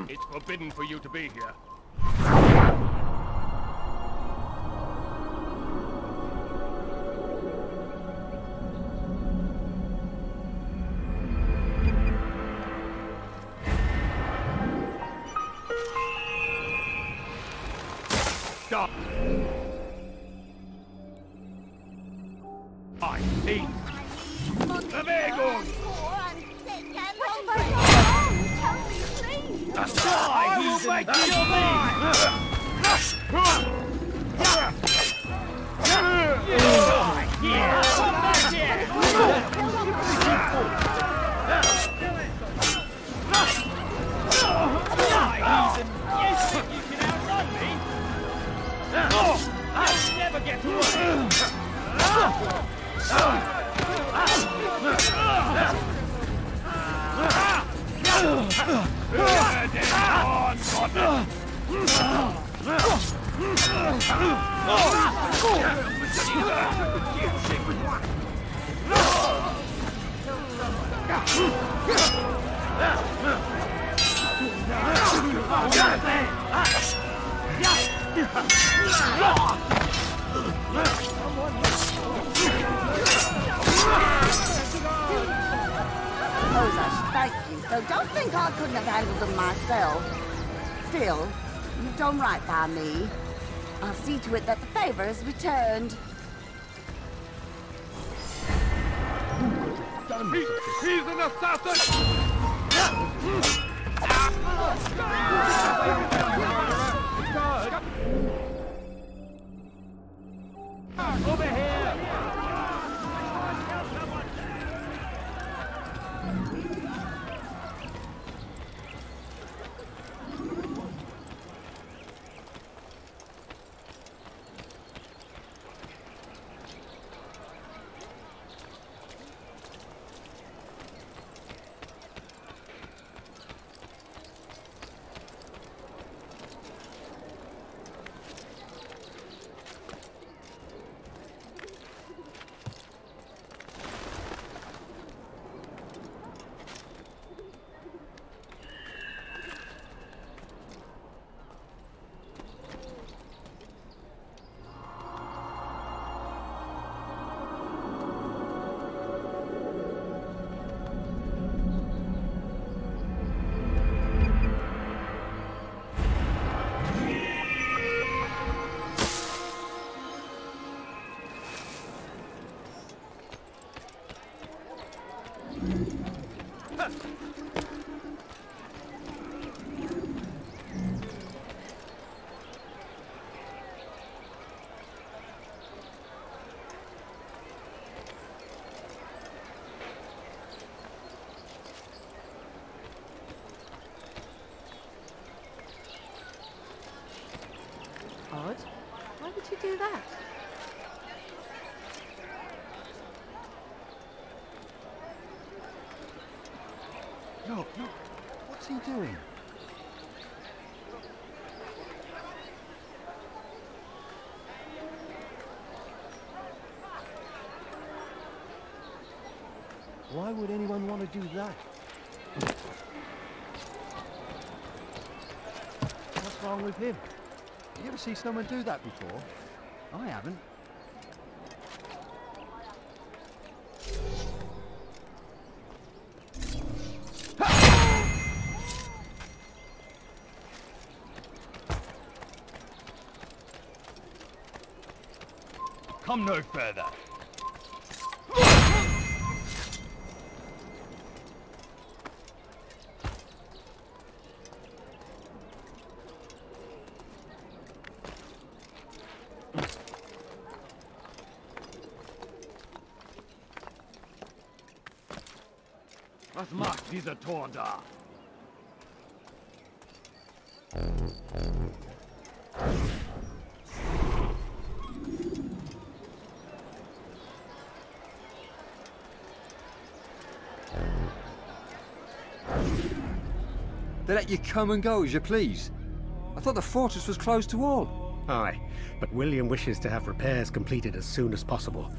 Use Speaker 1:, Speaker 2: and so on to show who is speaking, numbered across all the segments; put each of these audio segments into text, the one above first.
Speaker 1: It's forbidden for you to be here. Stop! I see. I will make you mine! Come back here! You think you can outrun me? I'll never get away!
Speaker 2: Thank you, so don't think I couldn't have handled them myself. Still, you've done right by me. I'll see to it that the favor is returned.
Speaker 1: He's an assassin! Over here!
Speaker 3: Odd. Why would you do that?
Speaker 4: Look, what's he doing? Why would anyone want to do that? What's wrong with him? You ever see someone do that before? I haven't.
Speaker 1: Come no further. Was macht dieser Tor da?
Speaker 5: They let you come and go as you please. I thought the fortress was closed to all.
Speaker 6: Aye, but William wishes to have repairs completed as soon as possible.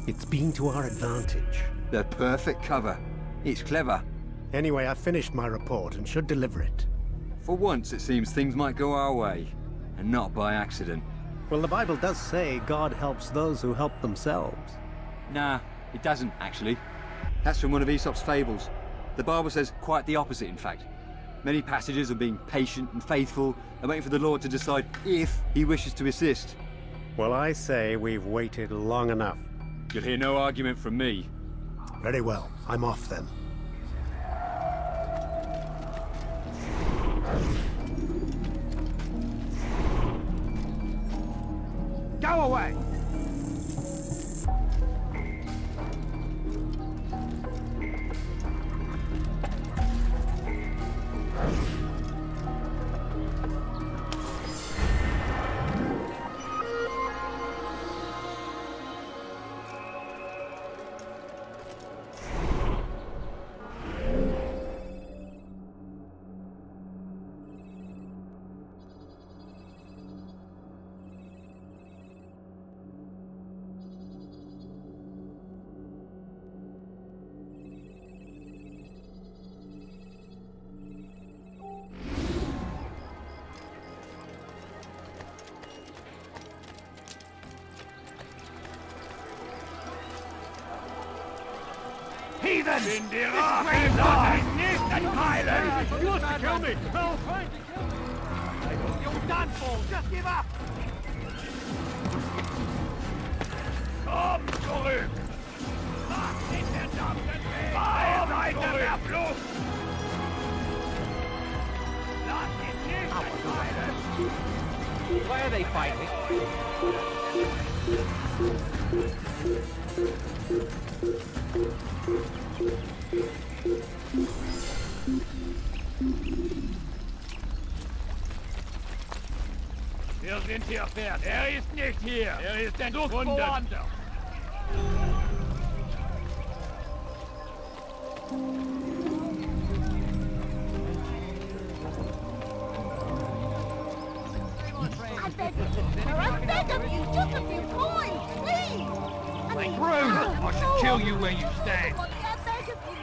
Speaker 6: It's been to our advantage.
Speaker 5: The perfect cover. It's clever.
Speaker 6: Anyway, I've finished my report and should deliver it.
Speaker 5: For once, it seems things might go our way, and not by accident.
Speaker 6: Well, the Bible does say God helps those who help themselves.
Speaker 5: Nah, it doesn't, actually. That's from one of Aesop's fables. The Bible says quite the opposite, in fact. Many passages of being patient and faithful and waiting for the Lord to decide if he wishes to assist.
Speaker 6: Well, I say we've waited long enough.
Speaker 5: You'll hear no argument from me.
Speaker 6: Very well, I'm off then.
Speaker 1: Go away! Heathen! In die Rache sein, nicht entheilen! You want to kill me? No, trying to kill me! You're done for! Just give up! Komm zurück! Macht den verdammten Weg! Beiseite der Flucht! Lass ihn nicht entheilen! Why are they fighting? Wir sind hier fertig. Er ist nicht hier. Er ist entschwunden.
Speaker 2: I beg of you, just a few coins, please!
Speaker 1: Like rude! I should kill you where you stand.
Speaker 2: I beg of you.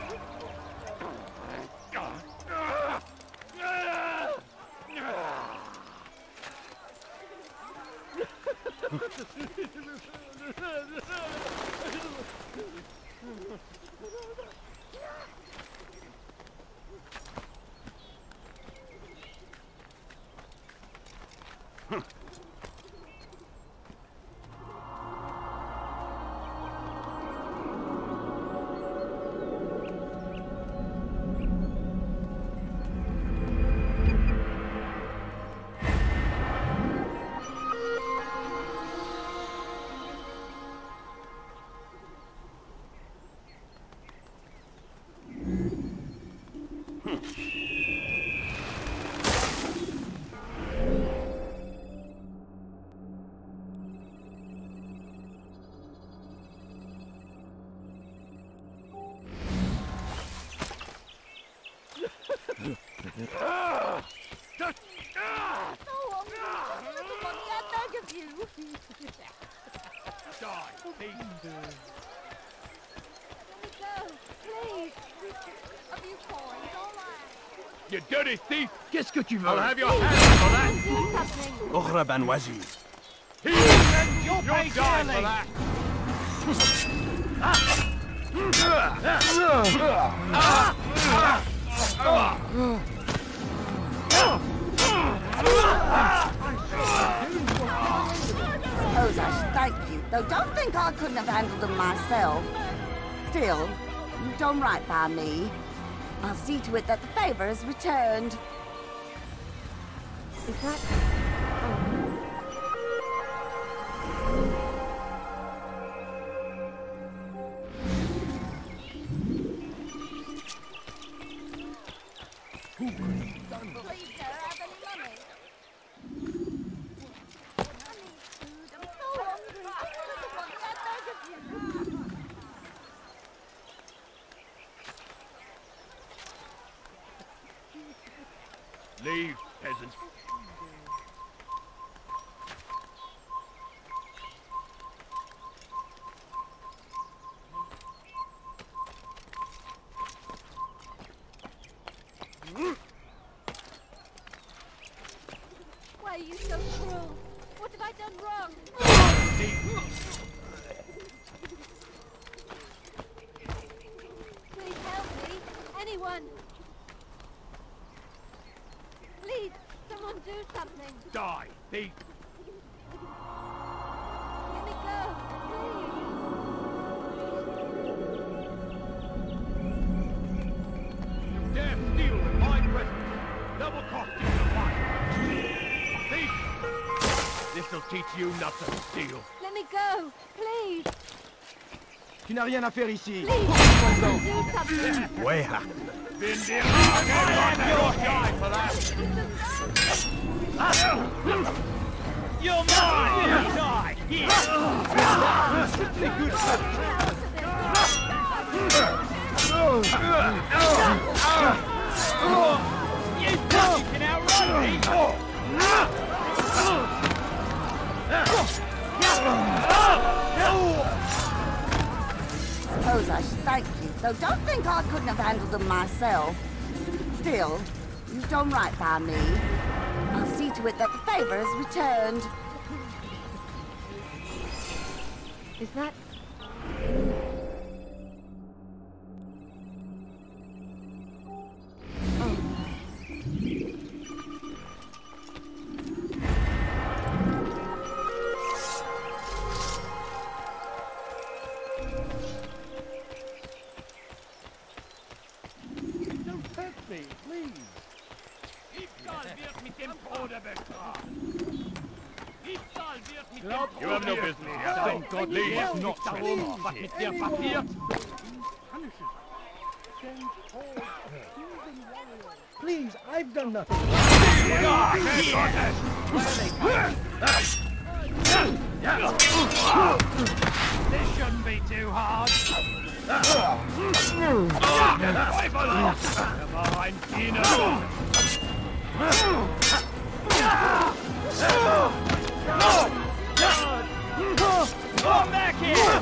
Speaker 1: You dirty thief! Qu'est-ce que tu veux? I'll have your hands for that!
Speaker 6: Ukhra ban wazir.
Speaker 1: You'll die for that!
Speaker 2: Suppose I should thank you, though don't think I couldn't have handled them myself. Still, you've done right by me. I'll see to it that the favor is returned.
Speaker 3: Is that...
Speaker 2: Please, sir, have any money? I need food. I'm so hungry. I really want that bag of you.
Speaker 1: Leave, peasant.
Speaker 3: Why are you so cruel? What have I done wrong? Please help me. Anyone. Please, someone do something.
Speaker 1: Die, thief!
Speaker 3: Let me go, please.
Speaker 1: You dare steal with my presence! Double costing the one! Thief! This'll teach you not to steal.
Speaker 3: Let me go, please.
Speaker 7: Tu n'as rien à faire ici.
Speaker 3: Please, someone do something.
Speaker 7: Weja.
Speaker 1: Die for that! You're mine! Die! Here! You think you can outrun me?
Speaker 2: Suppose I should thank you, though don't think I couldn't have handled them myself. Still, you've done right by me. I'll see to it that the favor is returned.
Speaker 3: Is that...
Speaker 1: Don't hurt me, please! You have no business here. Thank God, leave. Not papiert.
Speaker 7: Please, I've done nothing.
Speaker 1: This shouldn't be too hard. Come on, Dino. Come back here!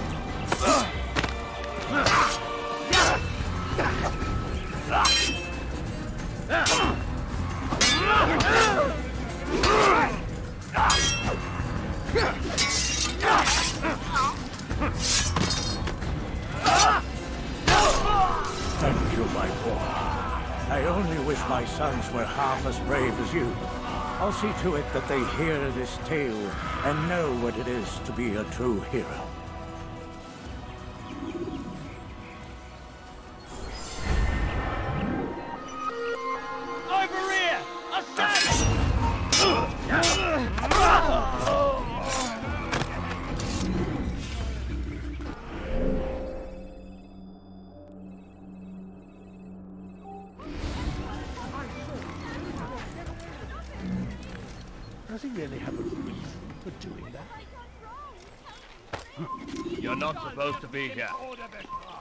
Speaker 8: Thank you, my boy. I only wish my sons were half as brave as you. I'll see to it that they hear this tale and know what it is to be a true hero.
Speaker 1: Over here! A savage!
Speaker 7: Does he really have a reason for doing that?
Speaker 1: You're not supposed to be here.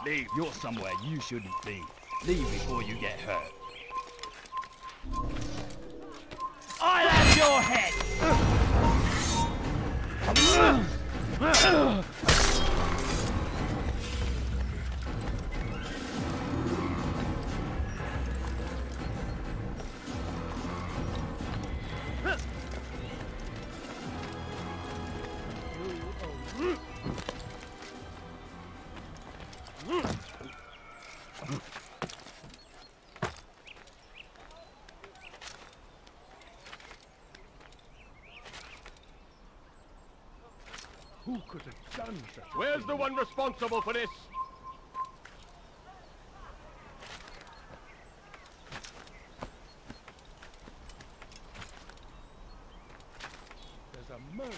Speaker 1: Leave.
Speaker 9: You're somewhere you shouldn't be. Leave before you get hurt.
Speaker 1: I'll have your head!
Speaker 7: Who could have done such a
Speaker 1: Where's
Speaker 7: thing?
Speaker 1: the one responsible for this?
Speaker 7: There's a murderer.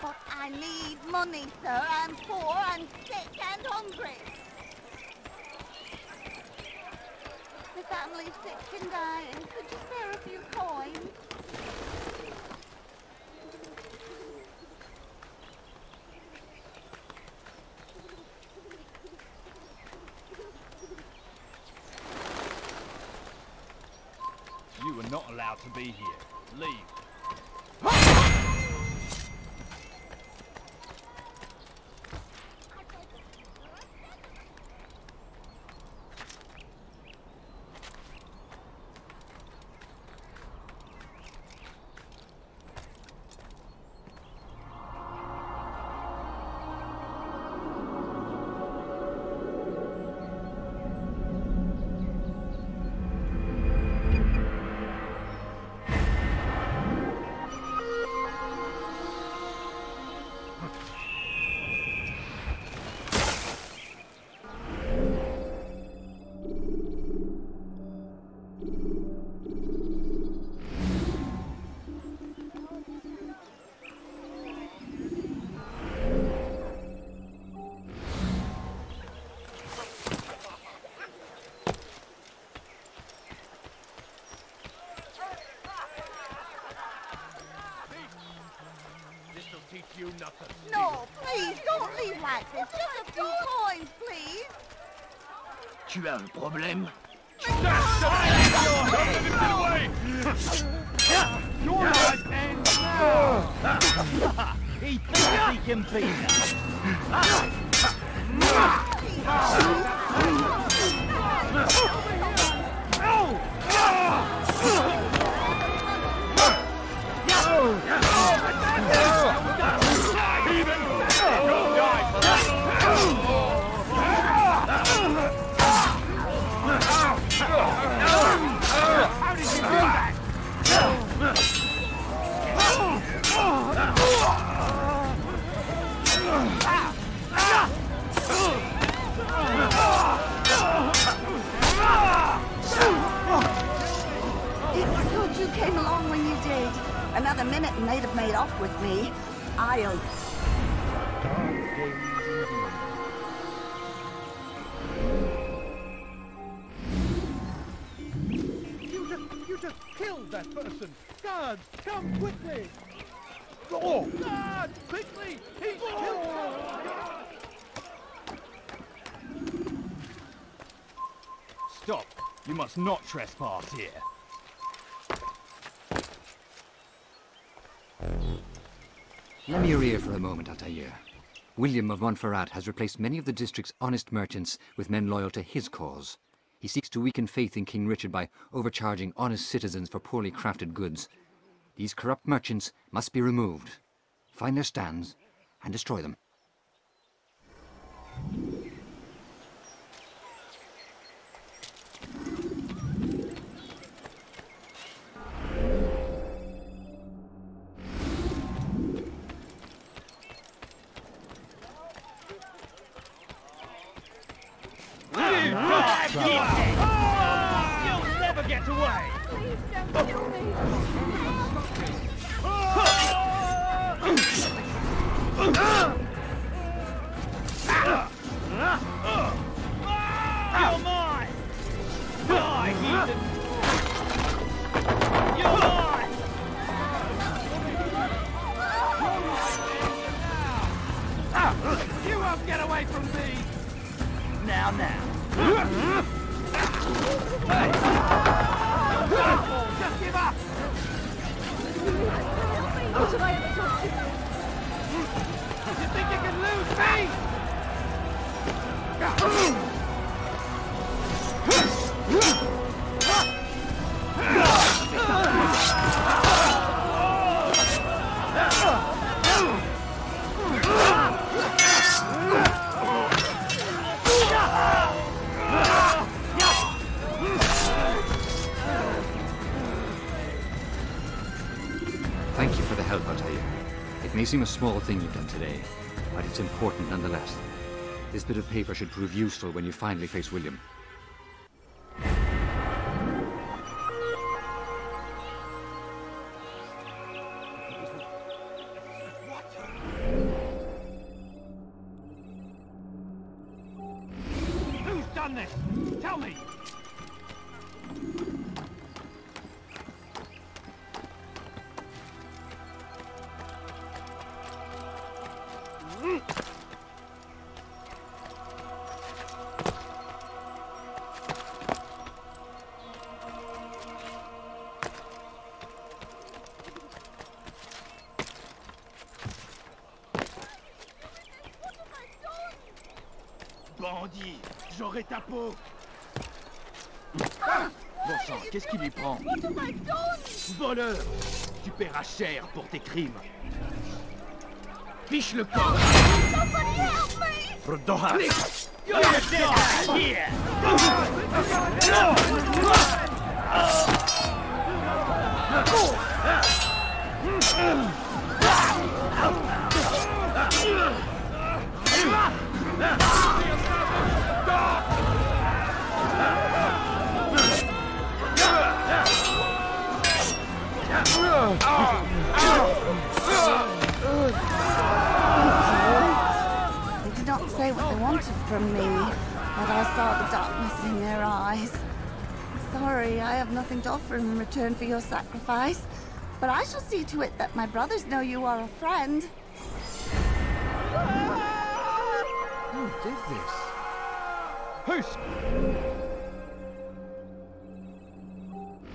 Speaker 2: But I need money, sir. I'm poor and sick and hungry. The family's sick and dying. Could you spare a few coins?
Speaker 9: You are not allowed to be here. Leave.
Speaker 1: Teach you nothing.
Speaker 2: No, please, don't leave like this. Just a few coins, please.
Speaker 9: Tu as un problème?
Speaker 1: Your eyes and
Speaker 9: He thinks he can beat us.
Speaker 1: How did you do that?
Speaker 2: It's good you came along when you did. Another minute and they'd have made off with me. I'll...
Speaker 7: You just killed that person! Guards, come quickly! Oh! Guards, quickly! He's killed someone!
Speaker 9: Stop. You must not trespass here.
Speaker 5: Lend me your ear for a moment, Altair. William of Montferrat has replaced many of the district's honest merchants with men loyal to his cause. He seeks to weaken faith in King Richard by overcharging honest citizens for poorly crafted goods. These corrupt merchants must be removed. Find their stands and destroy them.
Speaker 9: You'll never get away!
Speaker 3: Please don't kill me.
Speaker 9: You're mine! Die, heathen! You're mine!
Speaker 1: You won't get away from me!
Speaker 9: Now.
Speaker 1: Just give up!
Speaker 3: What have I ever done?
Speaker 1: You think you can lose me?
Speaker 5: Thank you for the help, Altair. It may seem a small thing you've done today, but it's important nonetheless. This bit of paper should prove useful when you finally face William.
Speaker 1: Tell me!
Speaker 7: Bandit, j'aurai ta peau.
Speaker 1: Bon sang, qu'est-ce qui lui prend?
Speaker 7: Voleur, tu paieras cher pour tes crimes. Fiche le corps.
Speaker 8: Rodoha!
Speaker 7: You're dead here.
Speaker 2: They did not say what they wanted from me, but I saw the darkness in their eyes. Sorry, I have nothing to offer in return for your sacrifice, but I shall see to it that my brothers know you are a friend.
Speaker 4: Who did this?
Speaker 7: Who's...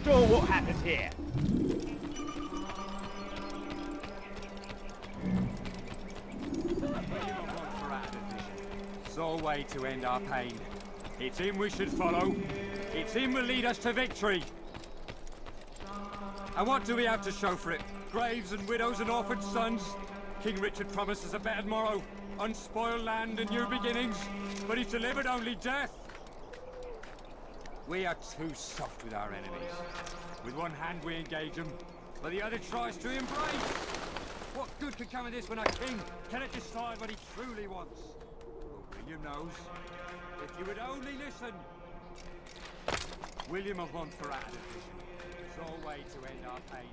Speaker 7: So what happened here?
Speaker 5: Sole way to end our pain. It's him we should follow. It's him will lead us to victory. And what do we have to show for it? Graves and widows and orphaned sons. King Richard promises a better morrow, unspoiled land and new beginnings, but he's delivered only death. We are too soft with our enemies. With one hand we engage them, but the other tries to embrace. What good could come of this when our king cannot decide what he truly wants? William knows. If you would only listen. William of Montferrat, sole way to end our pain.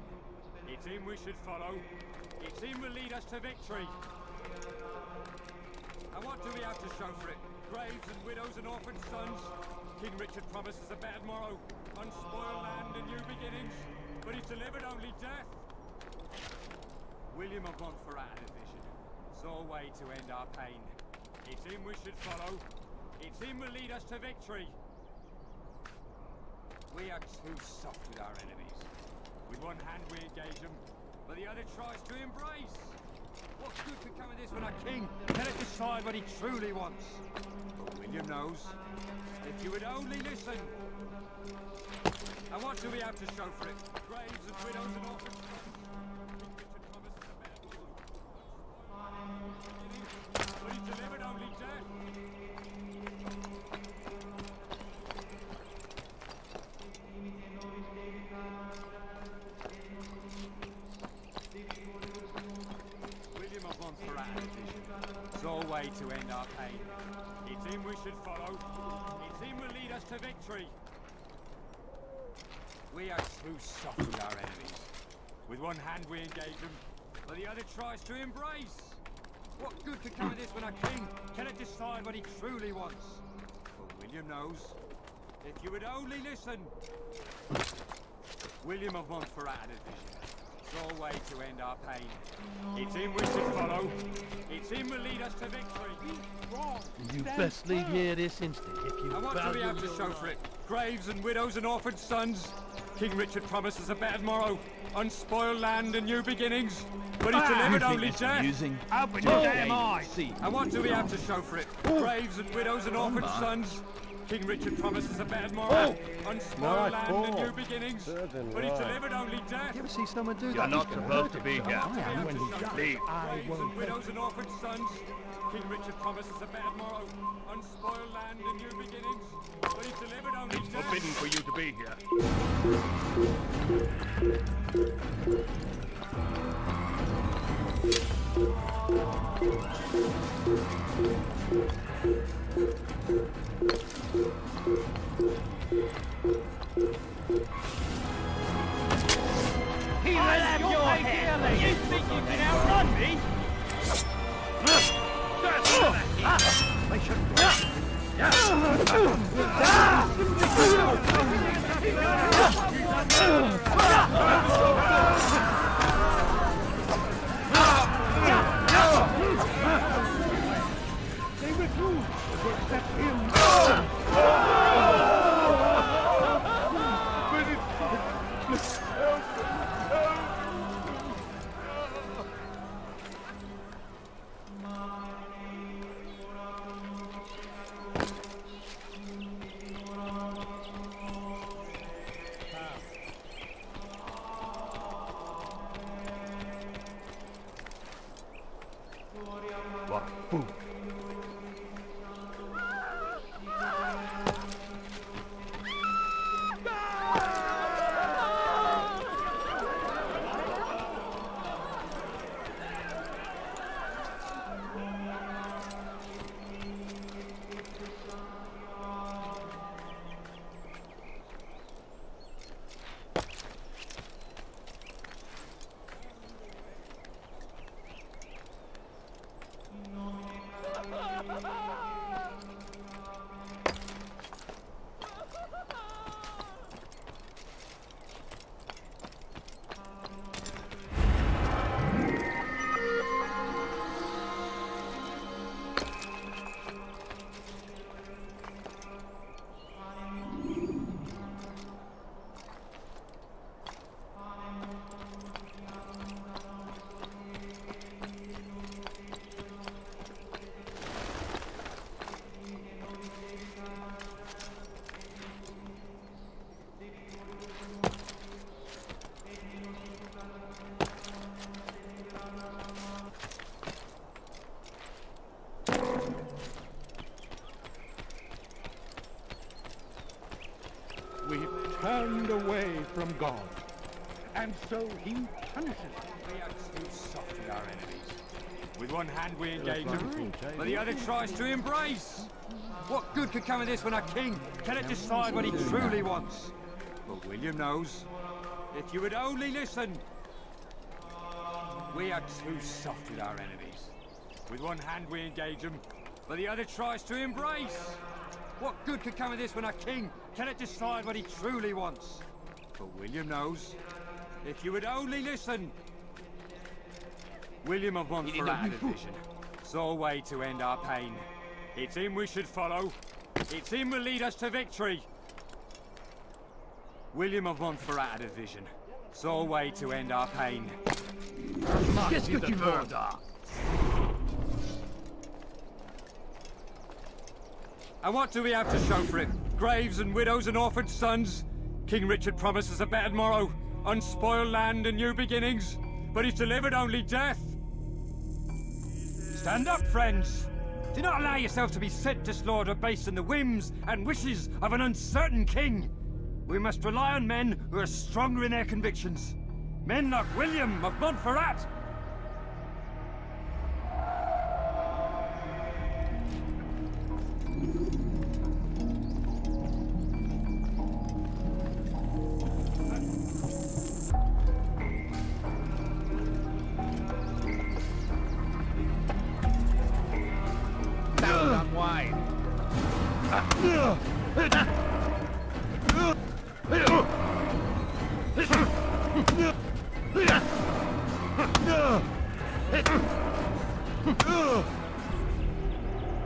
Speaker 5: It's him we should follow. It's him will lead us to victory. And what do we have to show for it? Graves and widows and orphaned sons. King Richard promises a better morrow, unspoiled land and new beginnings, but he's delivered only death. William of Montferrat, sole way to end our pain. It's him we should follow. It's him will lead us to victory. We are too soft with our enemies. With one hand we engage them, but the other tries to embrace. What good could come of this when our king cannot decide what he truly wants? But William knows. If you would only listen. And what do we have to show for it? Graves and widows and orphans. But he's delivered only death. William of Montferrat, sole way to end our pain. It's him we should follow. It's him will lead us to victory. We are too soft with our enemies. With one hand we engage them, but the other tries to embrace. What good could come of this when our king cannot decide what he truly wants? But William knows. If you would only listen. William of Montferrat, sole way to end our pain. It's him we should follow. It's him will lead us to victory.
Speaker 4: You best leave here this instant if you
Speaker 5: And what do we have to show for it? Graves and widows and orphaned sons. King Richard promises a better morrow, unspoiled land and new beginnings, but he's delivered only death.
Speaker 1: Open your damn eyes!
Speaker 5: And what do we have to show for it? Graves and widows and orphaned sons. King Richard promises a better morrow, unspoiled land and new beginnings, but he's delivered only death.
Speaker 4: You ever see someone do that?
Speaker 1: You're not supposed to be here. Leave.
Speaker 5: Graves and widows and orphaned sons. King Richard promises a better morrow, unspoiled land and new beginnings, but he's delivered only death.
Speaker 1: Forbidden for you to be here.
Speaker 7: He will have your head.
Speaker 1: You think you can outrun me?
Speaker 7: They shouldn't do it. They refuse to accept him.
Speaker 9: What fool?
Speaker 7: We've turned away from God, and so he punishes us.
Speaker 5: We are too soft with our enemies. With one hand we engage them, but the other tries to embrace. What good could come of this when our king cannot decide what he truly wants? But William knows. If you would only listen. We are too soft with our enemies. With one hand we engage them, but the other tries to embrace. What good could come of this when our king cannot decide what he truly wants? But William knows. If you would only listen. William of Montferrat had a vision. Saw a way to end our pain. It's him we should follow. It's him will lead us to victory. William of Montferrat had a vision. Saw a way to end our pain.
Speaker 9: Qu'est-ce que tu veux?
Speaker 5: And what do we have to show for it? Graves and widows and orphaned sons? King Richard promises a better tomorrow, unspoiled land and new beginnings, but he's delivered only death. Stand up, friends. Do not allow yourself to be sent to slaughter based on the whims and wishes of an uncertain king. We must rely on men who are stronger in their convictions. Men like William of Montferrat.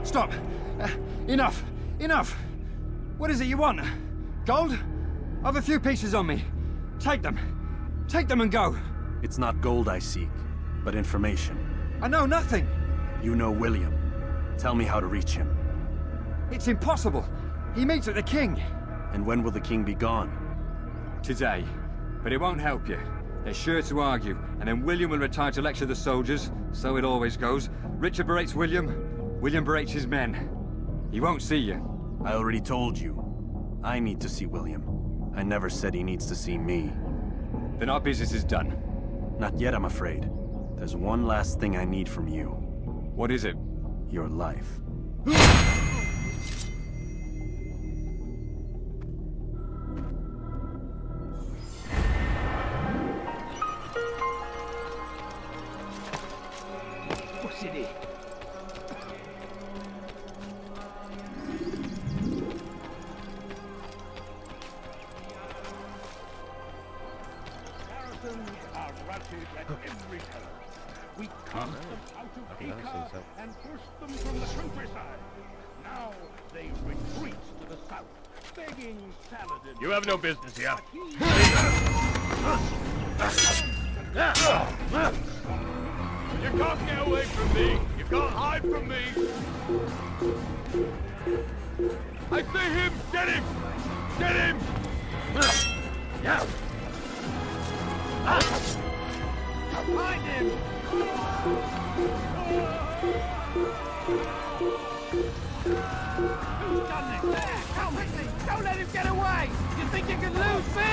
Speaker 5: Stop! Enough! Enough! What is it you want? Gold? I've a few pieces on me. Take them. Take them and go.
Speaker 10: It's not gold I seek, but information.
Speaker 5: I know nothing.
Speaker 10: You know William. Tell me how to reach him.
Speaker 5: It's impossible. He meets with the king.
Speaker 10: And when will the king be gone?
Speaker 5: Today. But it won't help you. They're sure to argue, and then William will retire to lecture the soldiers. So it always goes. Richard berates William. William berates his men. He won't see you.
Speaker 10: I already told you. I need to see William. I never said he needs to see me.
Speaker 5: Then our business is done.
Speaker 10: Not yet, I'm afraid. There's one last thing I need from you.
Speaker 5: What is it?
Speaker 10: Your life.
Speaker 9: Possédé.
Speaker 1: routed at every turn. We cast them out of Acre and pushed them from the countryside. Now they retreat to the south, begging Saladin.
Speaker 9: You have no business here. You can't get away from me. You can't hide from me. I see him. Get him. Get him. Yeah.
Speaker 1: Find him. Who's done this? There, come with me. Don't let him get away. You think you can lose me?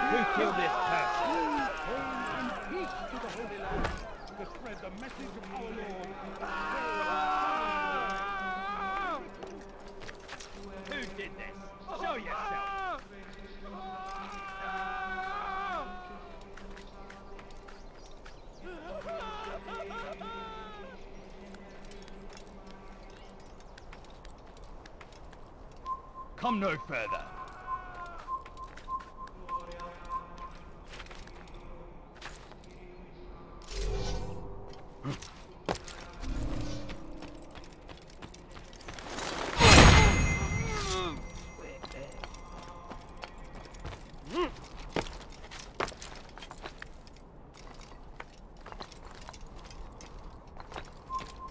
Speaker 9: Who killed this person?
Speaker 1: Peace to the Holy Land to spread the message of our Lord.
Speaker 9: Who did this? Show yourself. Come no further.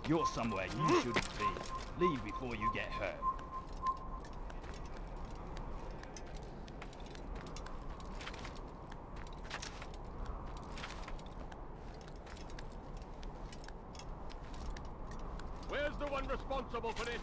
Speaker 9: You're somewhere you shouldn't be. Leave before you get hurt.
Speaker 1: Where's the one responsible for this?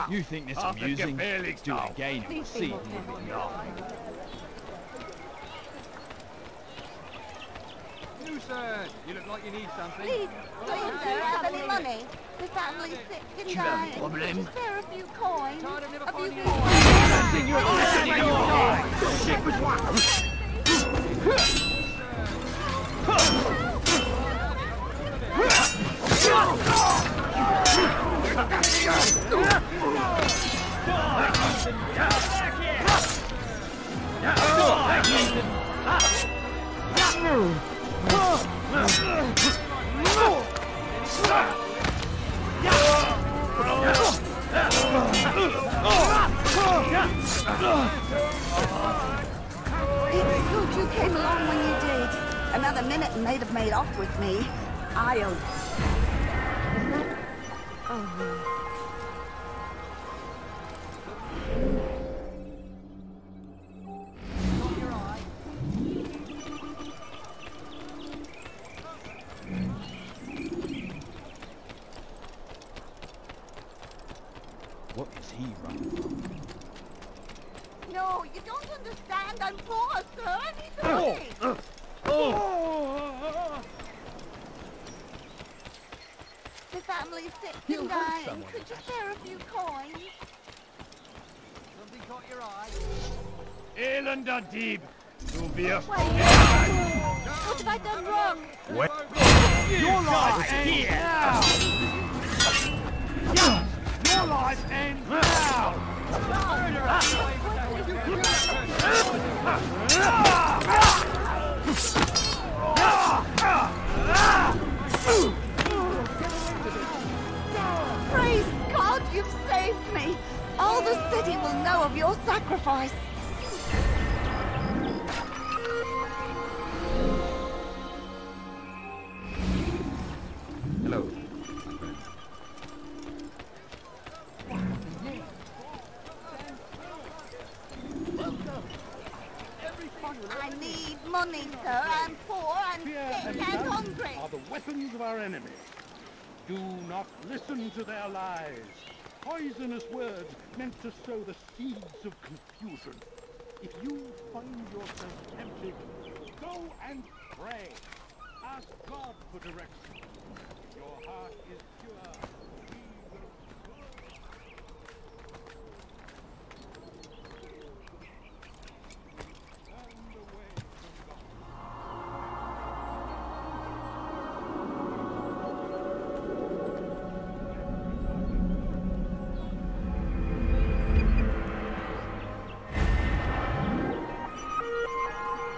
Speaker 9: You think this amusing? Do it again and see who will be laughing.
Speaker 7: You, sir, you look like you need something.
Speaker 2: Please, sir, have any money? The family's sick and dying. Just spare a few coins. A few It's good you came along when you did. Another minute and they'd have made off with me. I owe. Oh no.
Speaker 9: What is he running from?
Speaker 2: No, you don't understand. I'm poor, sir. I need the money. The family's sick and dying. Could you spare a few coins?
Speaker 7: Something caught your eye.
Speaker 9: Elender Deeb! You'll be a
Speaker 2: What have I done wrong?
Speaker 9: Your life ends now! Your life ends now!
Speaker 2: Praise God, you've saved me. All the city will know of your sacrifice.
Speaker 5: Hello.
Speaker 2: I need money, sir. I'm poor and sick and hungry.
Speaker 1: Are the weapons of our enemies. Do not listen to their lies. Poisonous words meant to sow the seeds of confusion. If you find yourself tempted, go and pray. Ask God for direction. If your heart is pure, He will turn away from God.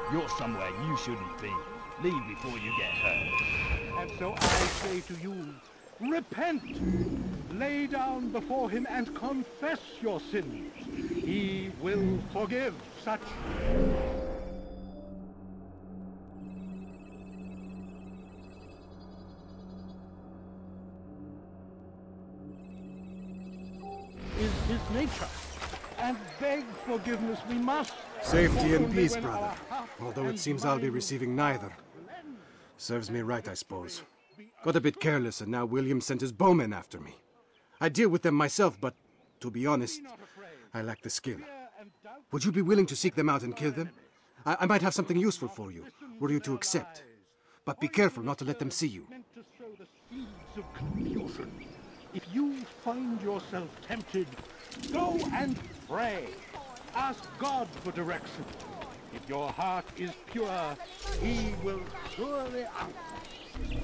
Speaker 9: You're somewhere you shouldn't be. Leave before you get hurt.
Speaker 1: And so I say to you, repent! Lay down before him and confess your sins. He will forgive such. Is his nature. And beg forgiveness we must.
Speaker 6: Safety and peace, brother. Although it seems I'll be receiving neither. Serves me right, I suppose. Got a bit careless, and now William sent his bowmen after me. I deal with them myself, but to be honest, I lack the skill. Would you be willing to seek them out and kill them? I might have something useful for you, were you to accept. But be careful not to let them see you.
Speaker 1: If you find yourself tempted, go and pray. Ask God for direction. If your heart is pure, He will surely answer.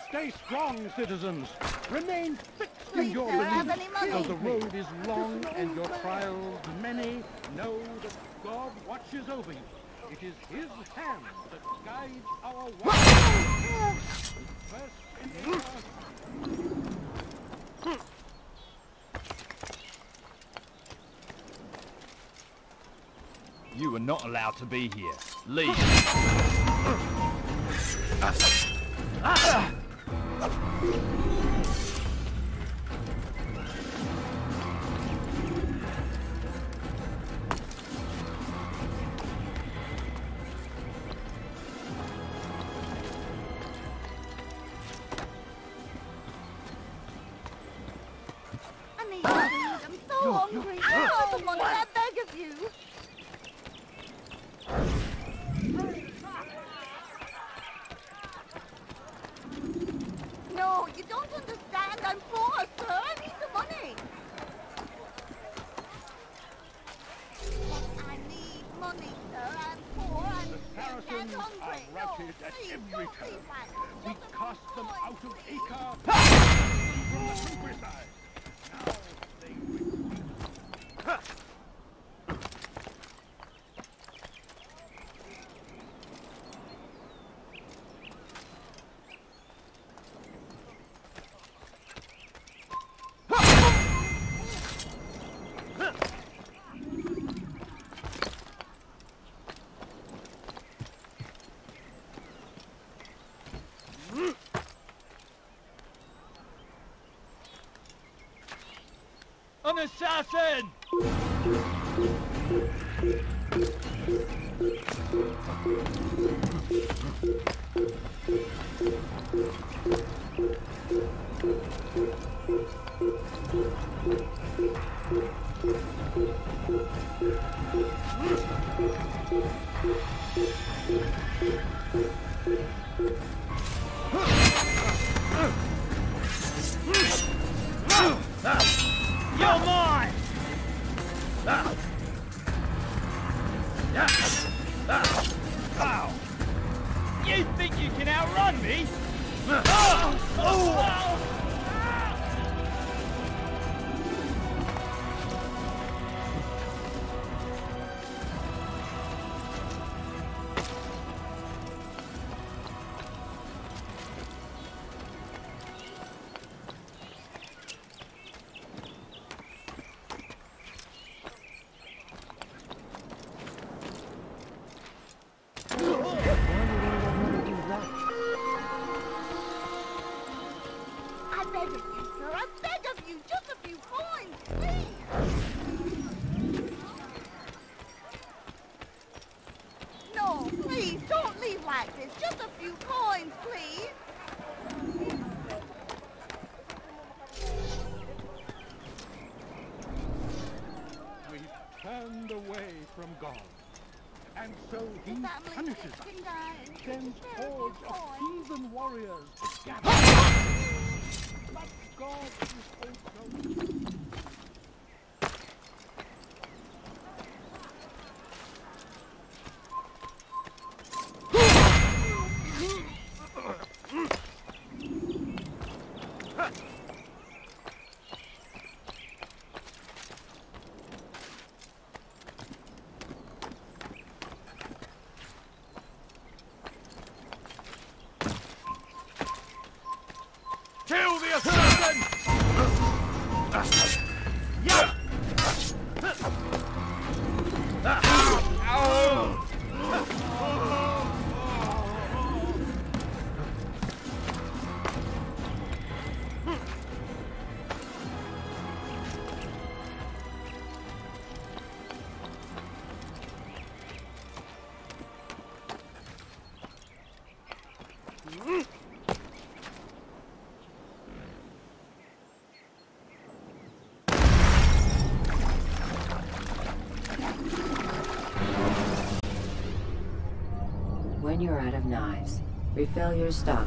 Speaker 1: Stay strong, citizens. Remain fixed in your belief. Though the road is long and your trials many, know that God watches over you. It is His hand that guides our way. First in the
Speaker 9: You are not allowed to be here. Leave.
Speaker 2: hungry. Oh, the money, I beg of you. No, you don't understand. I'm poor, sir. I need the money. I need money, sir. I'm poor. I'm
Speaker 1: The Saracens are routed at every turn. We cast them out of Acre from the countryside. Now they retreat.
Speaker 9: An assassin! You're mine! Ow! You think you can outrun me?
Speaker 2: I beg of you, sir. I beg of you. Just a few coins, please. No, please, don't leave like this. Just a few coins, please.
Speaker 1: We've turned away from God. And so he
Speaker 2: The family
Speaker 1: punishes
Speaker 2: sick
Speaker 1: us.
Speaker 2: and dying.
Speaker 1: Sends
Speaker 2: Just a few
Speaker 1: hordes of
Speaker 2: coins.
Speaker 1: heathen warriors to gather. But God is also...
Speaker 9: Kill the assassin! Yeah!
Speaker 11: When you're out of knives, refill your stock.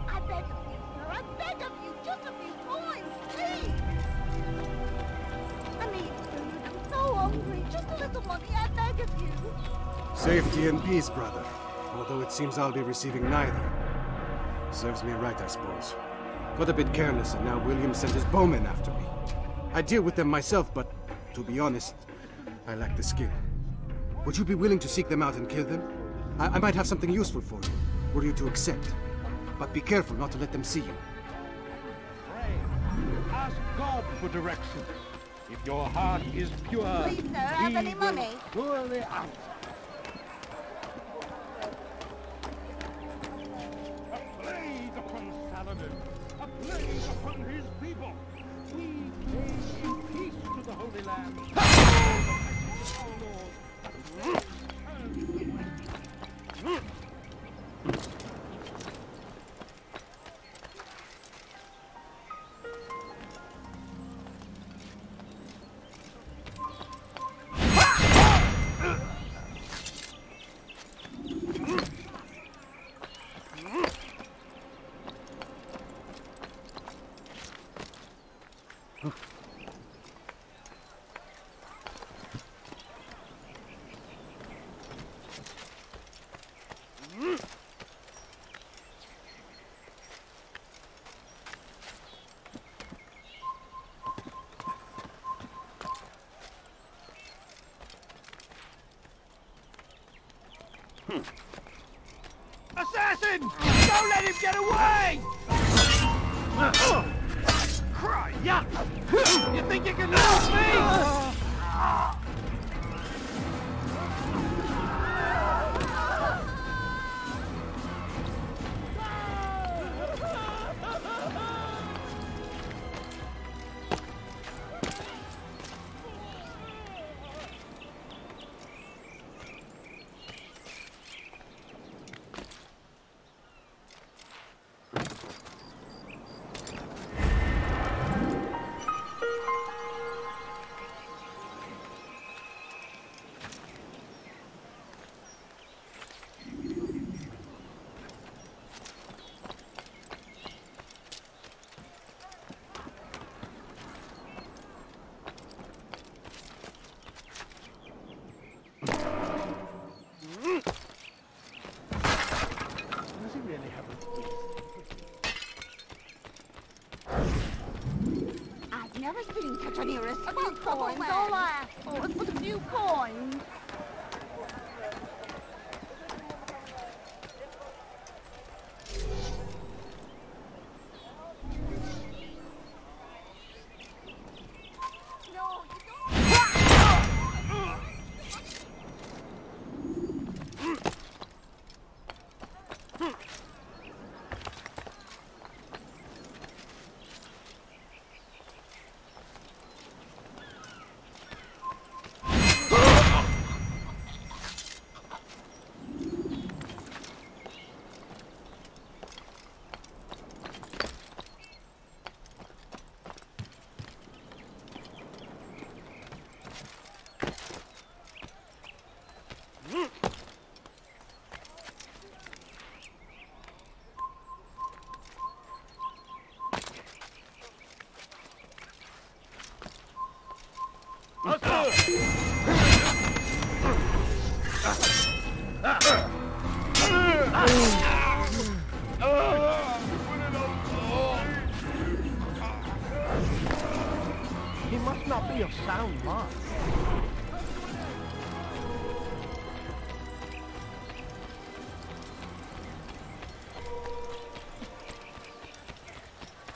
Speaker 2: I beg of you, sir. I beg of you. Just a few coins, please. I need food. I'm so hungry. Just a little money. I beg of you.
Speaker 6: Safety and peace, brother. Although it seems I'll be receiving neither. Serves me right, I suppose. Got a bit careless, and now William sent his bowmen after me. I deal with them myself, but to be honest, I lack the skill. Would you be willing to seek them out and kill them? I might have something useful for you, were you to accept. But be careful not to let them see you.
Speaker 1: Pray. Ask God for direction. If your heart is pure,
Speaker 2: Please, sir, have
Speaker 1: he
Speaker 2: any
Speaker 1: will
Speaker 2: money?
Speaker 1: surely answer. A plague upon Saladin! A plague upon his people! We came in peace to the Holy Land. Our Lord.
Speaker 7: Assassin! Don't let him get away! Cry, yeah! You think you can lose me?
Speaker 2: I've never seen such an irresponsible coins, all I asked for was a few coins.
Speaker 7: He must not be of sound mind.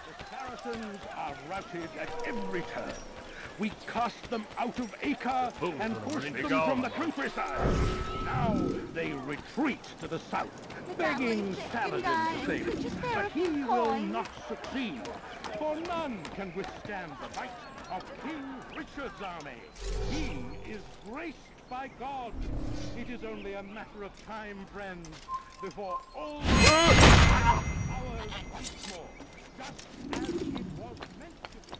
Speaker 1: The Saracens are routed at every turn. We cast them out of Acre and pushed them from the countryside. Now they retreat to the south, begging Saladin to save them. But he will not succeed, for none can withstand the might of King Richard's army. He is graced by God. It is only a matter of time, friends, before all ours once more, just as it was meant to be.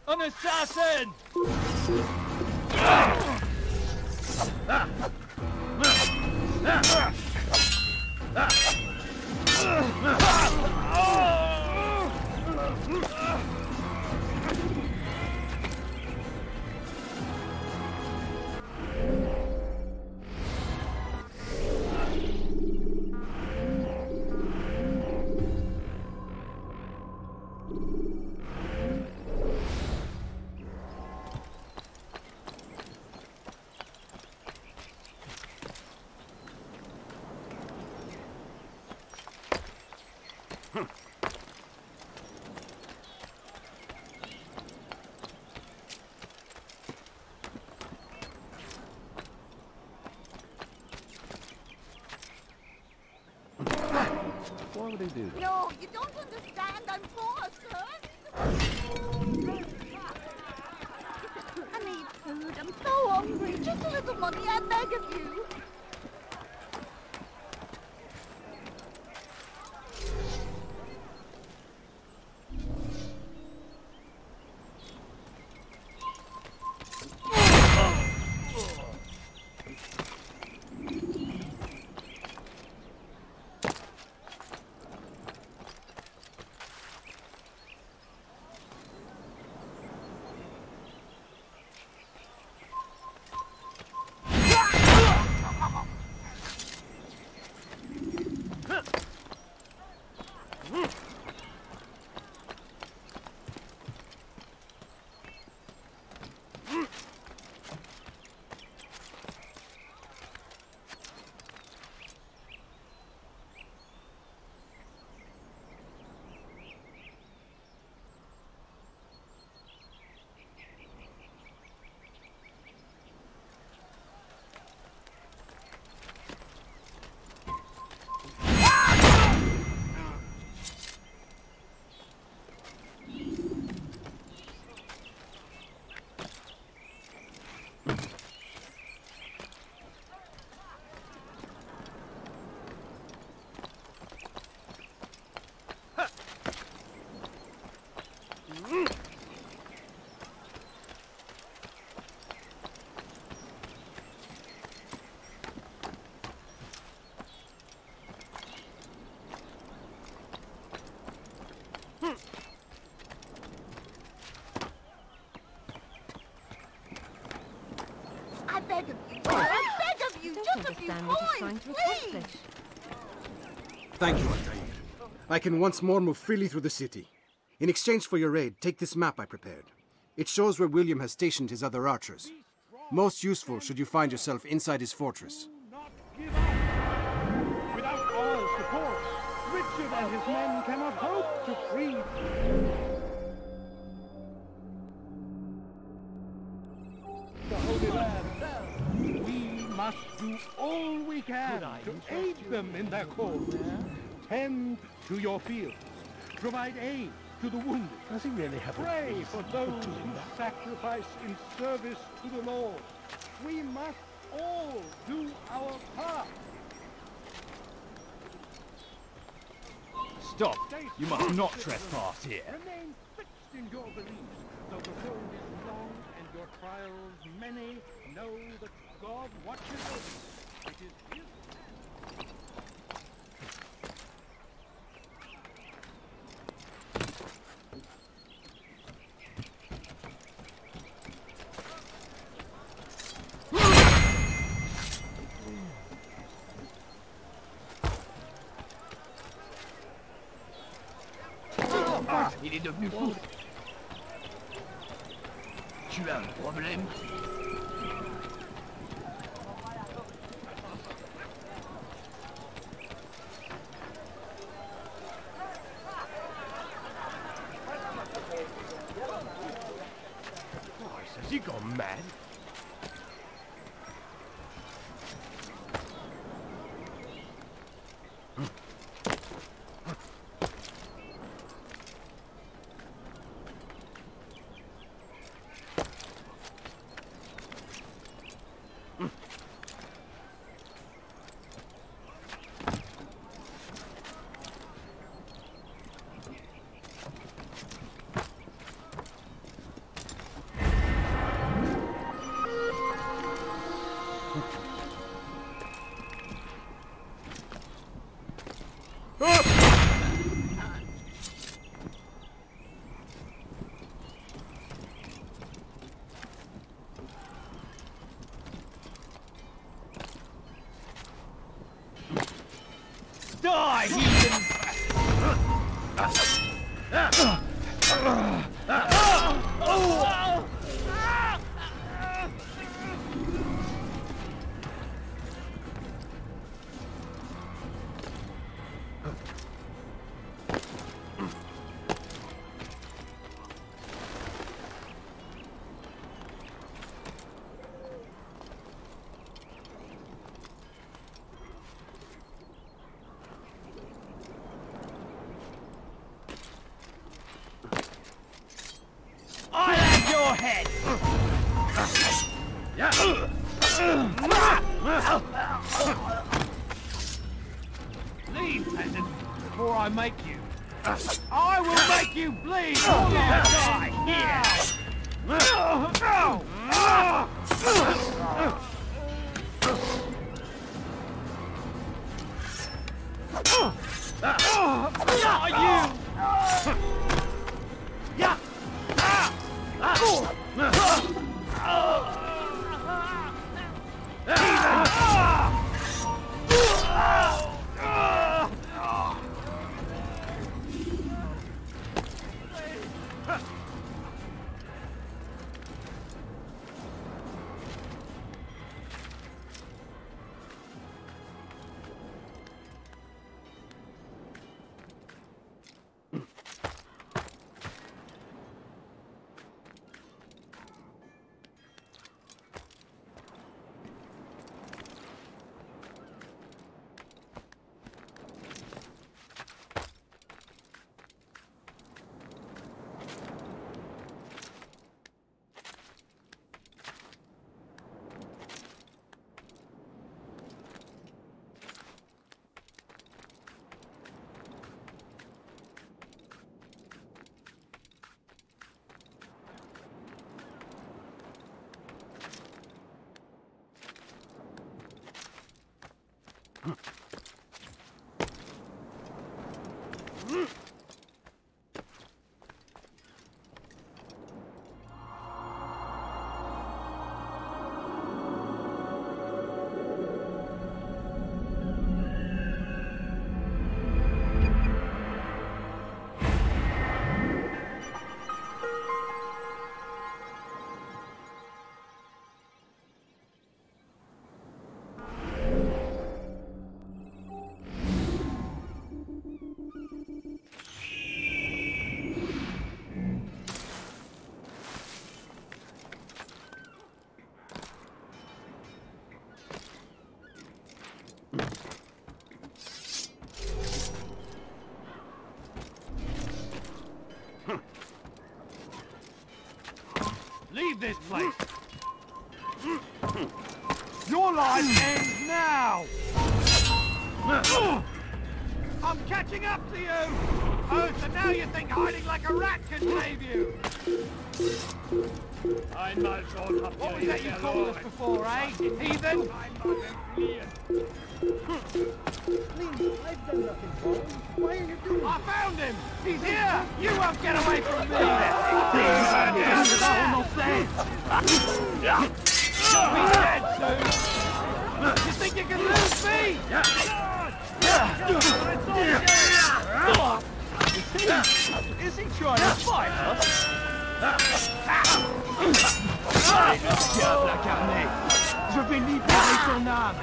Speaker 7: An assassin!
Speaker 4: Why would he do that?
Speaker 2: No, you don't understand. I'm forced. I need food. I'm so hungry. Just a little money, I beg of you. I beg of you, I beg of you, just a few coins, please!
Speaker 6: Thank you, Altair. I can once more move freely through the city. In exchange for your aid, take this map I prepared. It shows where William has stationed his other archers. Most useful should you find yourself inside his fortress.
Speaker 1: Without our support, Richard and his men cannot hope to free the Holy Land. We must do all we can to aid them in their cause. Tend to your fields. Provide aid to the wounded.
Speaker 7: Does he really have a
Speaker 1: Pray
Speaker 7: reason
Speaker 1: for those
Speaker 7: doing
Speaker 1: who
Speaker 7: that?
Speaker 1: sacrifice in service to the Lord. We must all do our part.
Speaker 9: Stop! You must not trespass here.
Speaker 1: Remain fixed in your beliefs. Though the road is long and your trials many, know that God watches over you. It is His
Speaker 9: Il est devenu fou. Tu as un problème?
Speaker 7: Christ, has he gone mad?
Speaker 9: Die, heathen!
Speaker 7: before I make you. I will make you bleed or die here! Leave this place! Your life ends now! I'm catching up to you! Oh, so now you think hiding like a rat can save you? What was that you called us before, eh? Heathen?
Speaker 12: Please, I've done nothing wrong. Why are you doing this?
Speaker 7: I found him! He's here! You won't get away from me! You'll be dead soon! You think you can lose me? Is he trying to fight us? Tiens, la carnet! Je vais libérer ton âme!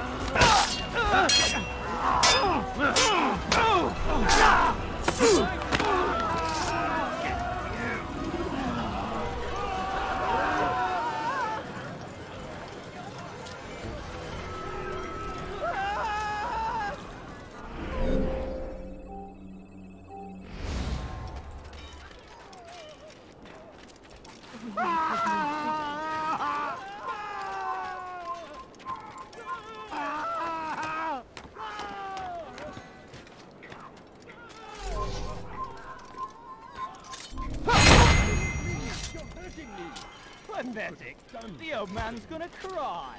Speaker 7: Pathetic. The old man's gonna cry.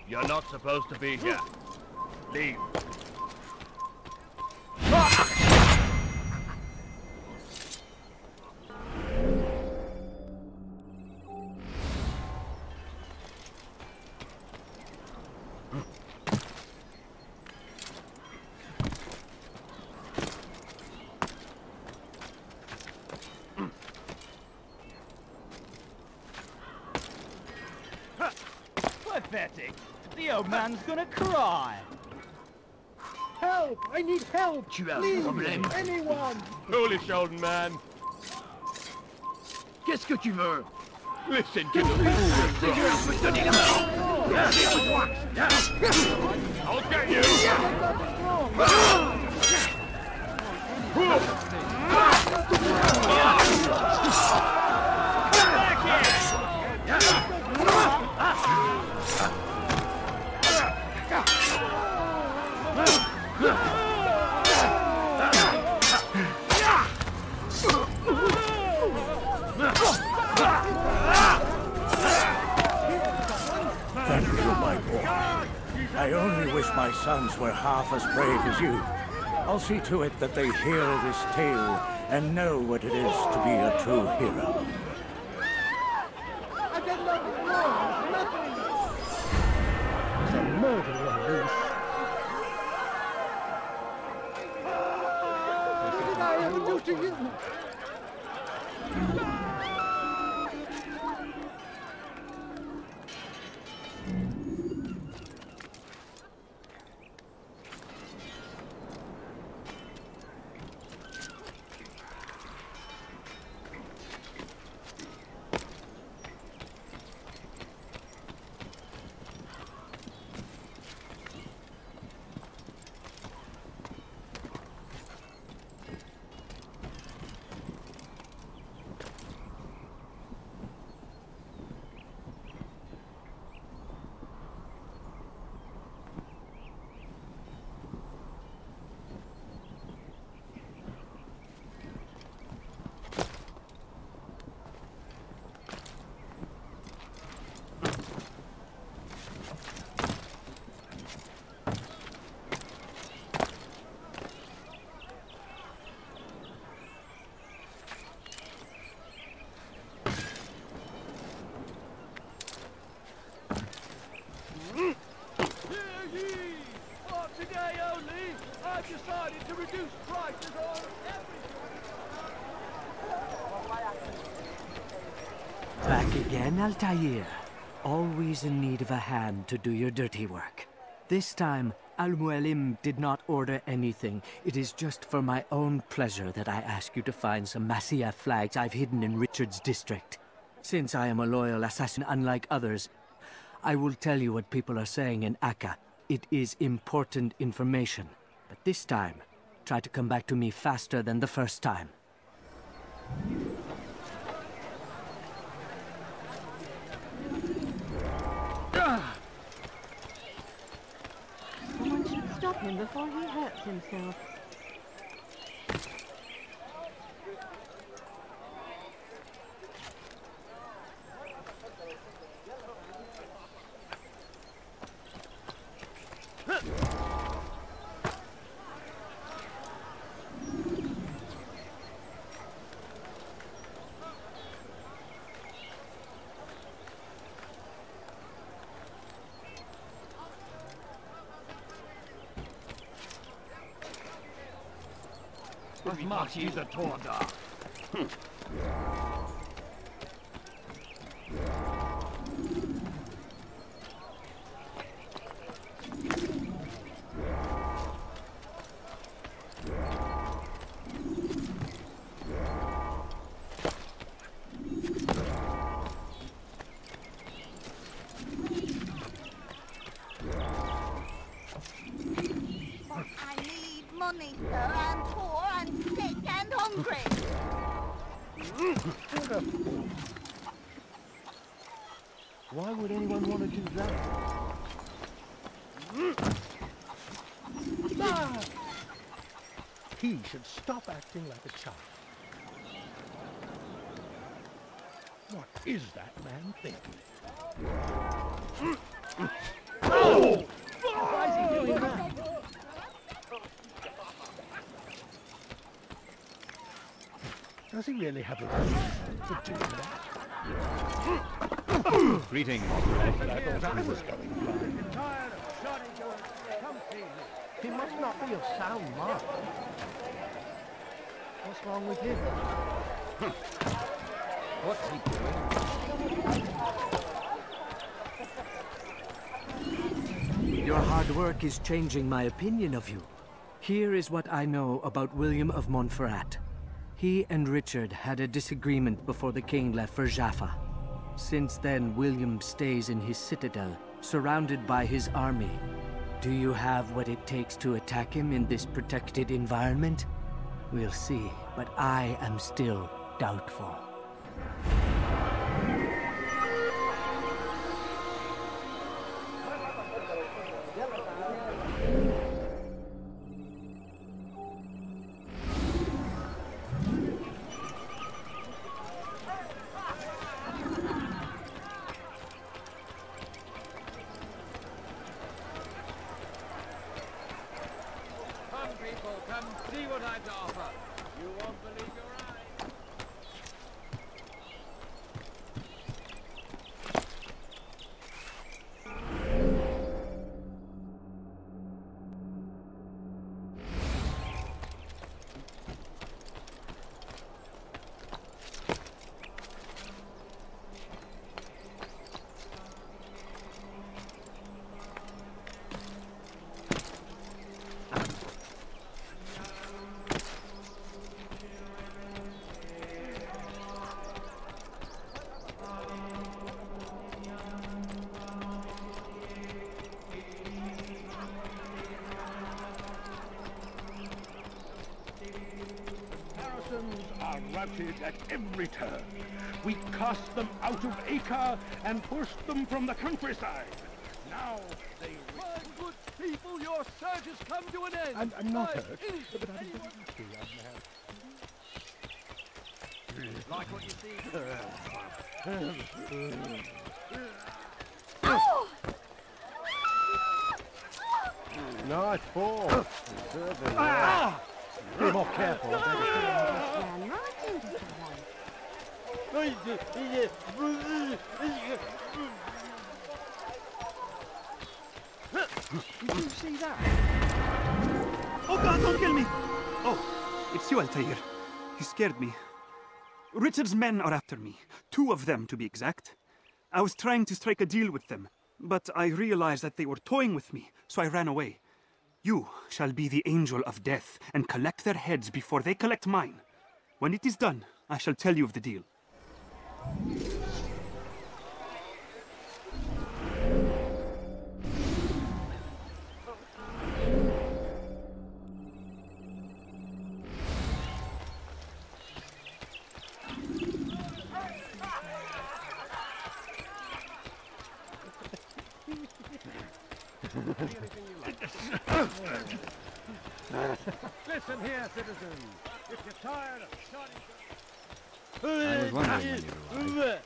Speaker 9: You're not supposed to be here. Leave.
Speaker 7: Pathetic. The old man's gonna cry.
Speaker 12: Help! I need help! Please, anyone!
Speaker 9: Foolish old man.
Speaker 7: Qu'est-ce que tu veux?
Speaker 9: Listen to the fool. I'll get you.
Speaker 8: sons were half as brave as you. I'll see to it that they hear this tale and know what it is to be a true hero.
Speaker 12: I did nothing wrong. Nothing. It's a murderer loose. What did I ever do to you?
Speaker 9: Decided to reduce prices on everything.
Speaker 13: Back again, Altair. Always in need of a hand to do your dirty work. This time, Al-Mualim did not order anything. It is just for my own pleasure that I ask you to find some Masyaf flags I've hidden in Richard's district. Since I am a loyal assassin unlike others, I will tell you what people are saying in Akka. It is important information. But this time, try to come back to me faster than the first time.
Speaker 3: Someone should stop him before he hurts himself.
Speaker 9: As much as a Torda.
Speaker 2: I need money, sir. I'm poor, I'm sick and hungry.
Speaker 12: Why would anyone want to do that? Ah! He should stop acting like a child. What is that man thinking? Oh! Why is he doing that? Does he really have a reason for doing that?
Speaker 10: Greetings.
Speaker 12: I thought I was going blind. He must not be of sound mind. What's wrong with him?
Speaker 10: What's he doing?
Speaker 13: Your hard work is changing my opinion of you. Here is what I know about William of Montferrat. He and Richard had a disagreement before the king left for Jaffa. Since then, William stays in his citadel, surrounded by his army. Do you have what it takes to attack him in this protected environment? We'll see, but I am still doubtful.
Speaker 14: people, come see what I have to offer. You won't believe your eyes.
Speaker 1: Are routed at every turn. We cast them out of Acre and pushed them from the countryside. Now they...
Speaker 7: My good people, your surge has come to an end.
Speaker 4: I'm not hurt, but I'm
Speaker 14: Like what you see?
Speaker 4: Nice ball. Ah! Be more careful.
Speaker 15: Did you see that? Oh God, don't kill me! Oh, it's you, Altair. You scared me. Richard's men are after me. 2 of them, to be exact. I was trying to strike a deal with them, but I realized that they were toying with me, so I ran away. You shall be the angel of death and collect their heads before they collect mine. When it is done, I shall tell you of the deal.
Speaker 7: Listen here, citizens. If you're tired of shouting...
Speaker 5: I was wondering when you'd arrive.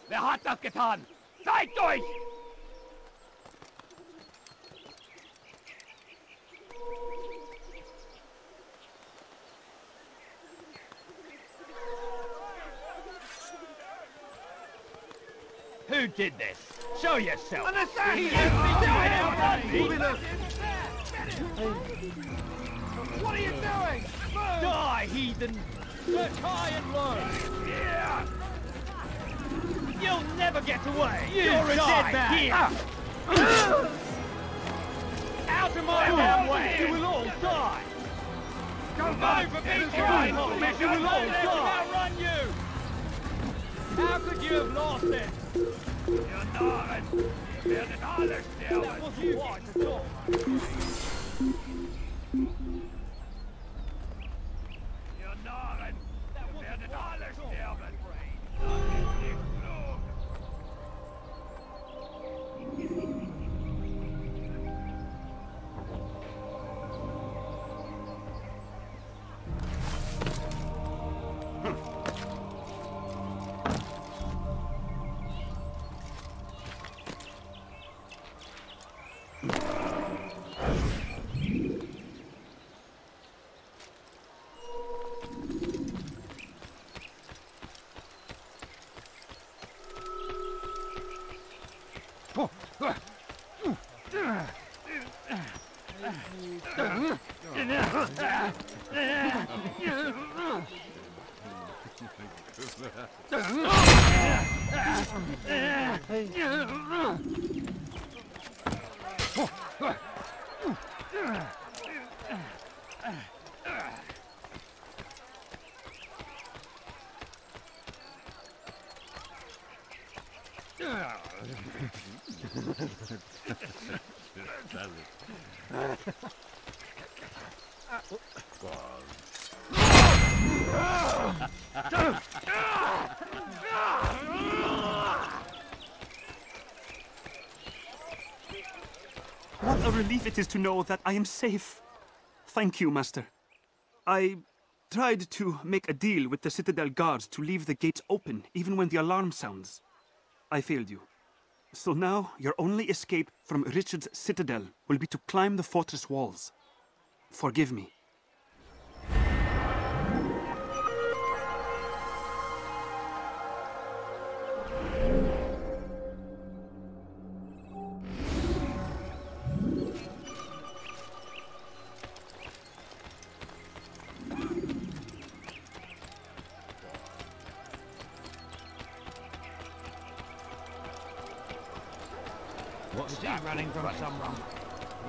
Speaker 9: Wer hat das getan? Zeigt euch! Who did this? Show yourself! An assassin!
Speaker 7: What are you doing? Move!
Speaker 9: Die, heathen!
Speaker 7: Search high and low!
Speaker 9: Yeah! You'll never get away!
Speaker 7: You're a dead man!
Speaker 9: Here! Out of my way!
Speaker 7: You will all die!
Speaker 9: Go for me!
Speaker 7: You will all die!
Speaker 9: Outrun you!
Speaker 7: How could you have lost it?
Speaker 9: Ihr Narren! Wir werden alle sterben!
Speaker 7: That wasn't wise at all!
Speaker 9: Ihr Narren! Wir werden alle sterben!
Speaker 15: What a relief it is to know that I am safe. Thank you, Master. I tried to make a deal with the Citadel guards to leave the gates open, even when the alarm sounds. I failed you. So now, your only escape from Richard's Citadel will be to climb the fortress walls. Forgive me.
Speaker 1: What's he running from someone?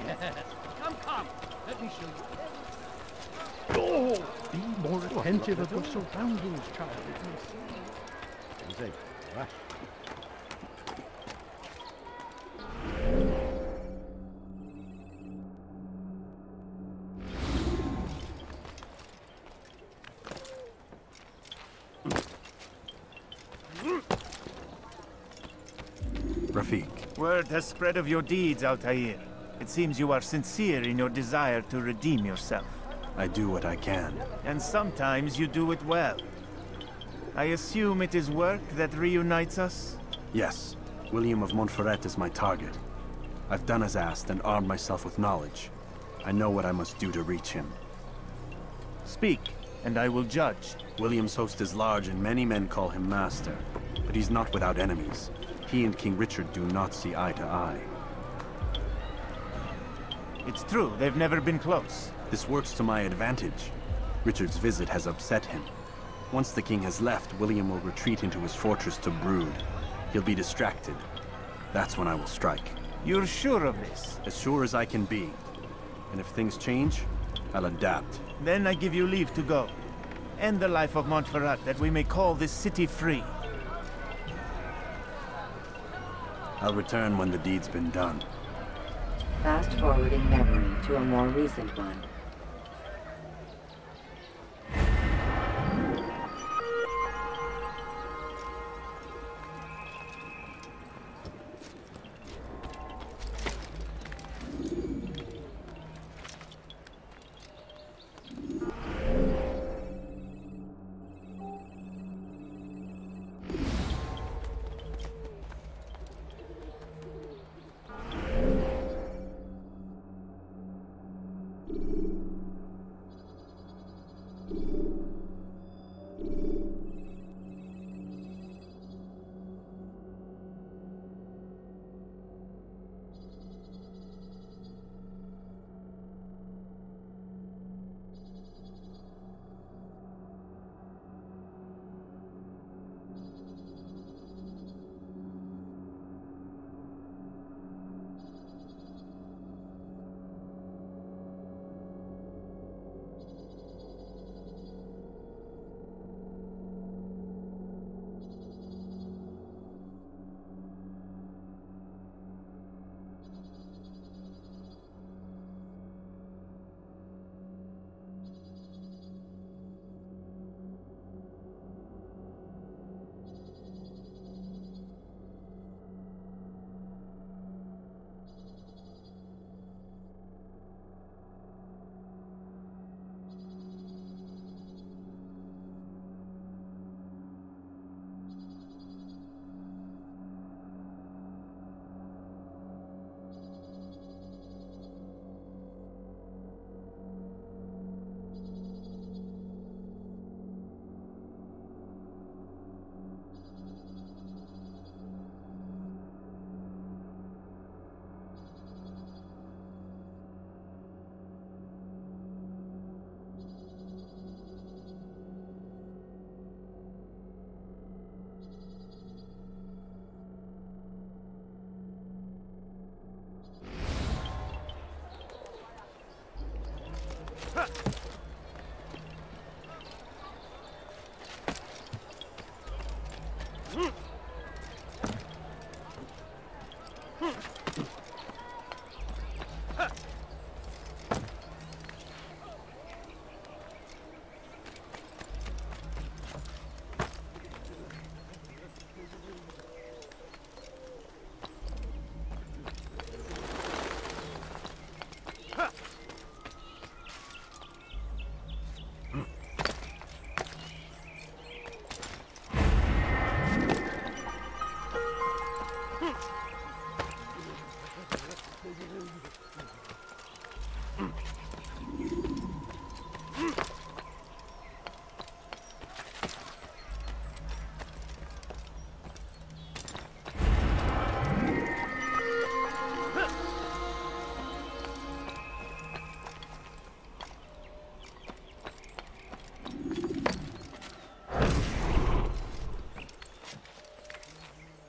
Speaker 1: Yes. Come. Let me show you. Oh! Be more attentive of your surroundings, child. Easy. Rush.
Speaker 10: Rafik.
Speaker 16: Word has spread of your deeds, Altair. It seems you are sincere in your desire to redeem yourself.
Speaker 10: I do what I can.
Speaker 16: And sometimes you do it well. I assume it is work that reunites us?
Speaker 10: Yes. William of Montferrat is my target. I've done as asked and armed myself with knowledge. I know what I must do to reach him.
Speaker 16: Speak, and I will judge.
Speaker 10: William's host is large and many men call him master. But he's not without enemies. He and King Richard do not see eye to eye.
Speaker 16: It's true, they've never been close.
Speaker 10: This works to my advantage. Richard's visit has upset him. Once the king has left, William will retreat into his fortress to brood. He'll be distracted. That's when I will strike.
Speaker 16: You're sure of this?
Speaker 10: As sure as I can be. And if things change, I'll adapt.
Speaker 16: Then I give you leave to go. End the life of Montferrat, that we may call this city free.
Speaker 10: I'll return when the deed's been done.
Speaker 11: Fast-forwarding memory to a more recent one.
Speaker 2: You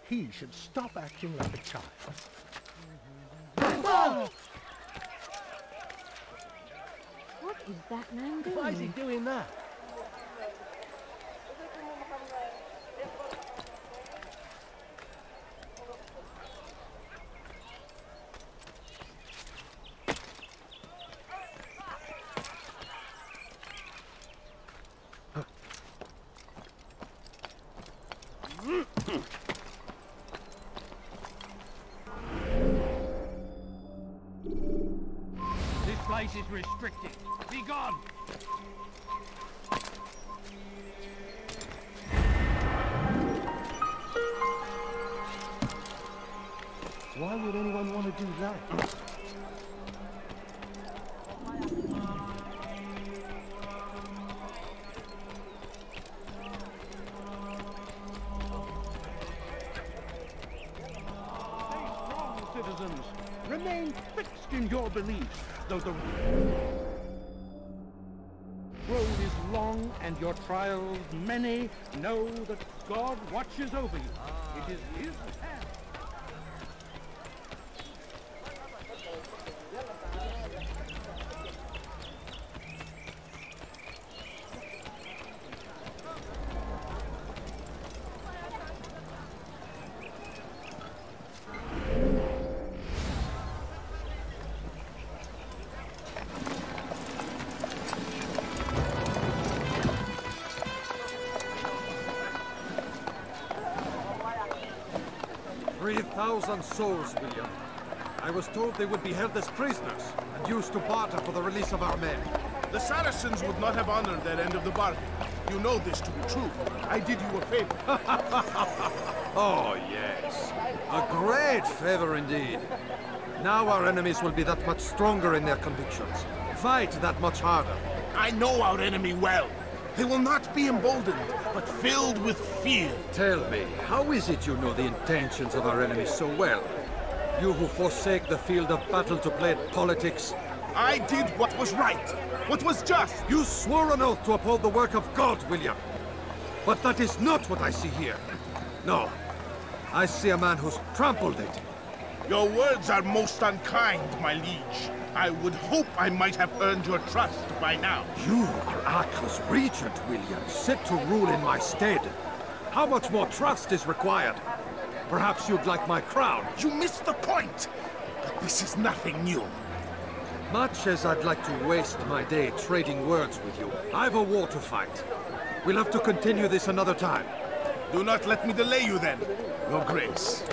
Speaker 7: He should stop acting like a child.
Speaker 3: What is that man doing?
Speaker 7: Why is he doing that?
Speaker 1: This place is restricted. Be gone!
Speaker 7: Why would anyone want to do that?
Speaker 1: Citizens, remain fixed in your beliefs, though the road is long and your trials many. Know that God watches over you. It is His hand.
Speaker 17: Souls, William. I was told they would be held as prisoners and used to barter for the release of our men.
Speaker 9: The Saracens would not have honored their end of the bargain. You know this to be true. I did you a favor.
Speaker 17: Oh, yes. A great favor indeed. Now our enemies will be that much stronger in their convictions. Fight that much harder.
Speaker 9: I know our enemy well. They will not be emboldened, but filled with fear.
Speaker 17: Tell me, how is it you know the intentions of our enemies so well? You who forsake the field of battle to play at politics.
Speaker 9: I did what was right, what was just.
Speaker 17: You swore an oath to uphold the work of God, William. But that is not what I see here. No, I see a man who's trampled it.
Speaker 9: Your words are most unkind, my liege. I would hope I might have earned your trust by now.
Speaker 17: You are Acre's regent, William, set to rule in my stead. How much more trust is required? Perhaps you'd like my crown.
Speaker 9: You missed the point! But this is nothing new.
Speaker 17: Much as I'd like to waste my day trading words with you, I've a war to fight. We'll have to continue this another time.
Speaker 9: Do not let me delay you then, Your Grace.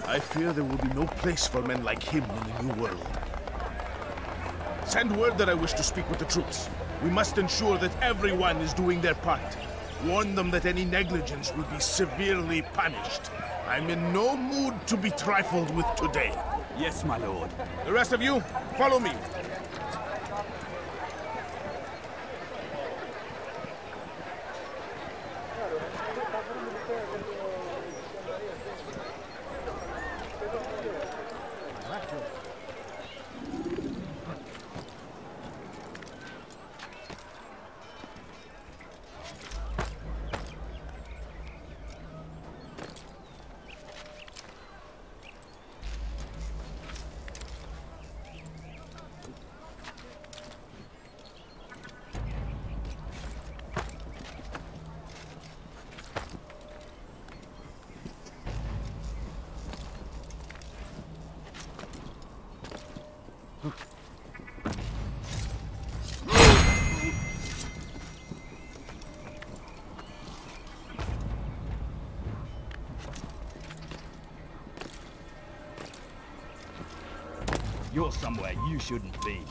Speaker 9: I fear there will be no place for men like him in the New World. Send word that I wish to speak with the troops. We must ensure that everyone is doing their part. Warn them that any negligence will be severely punished. I'm in no mood to be trifled with today.
Speaker 5: Yes, my lord.
Speaker 9: The rest of you, follow me.
Speaker 18: You're somewhere you shouldn't be.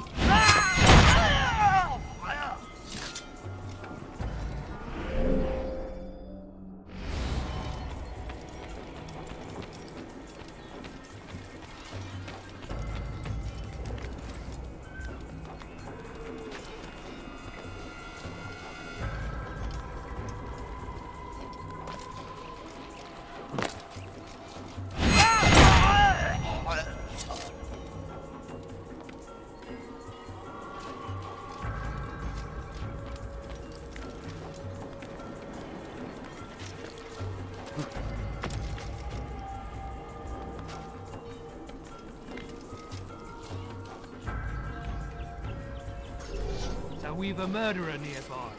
Speaker 14: So we've a murderer nearby.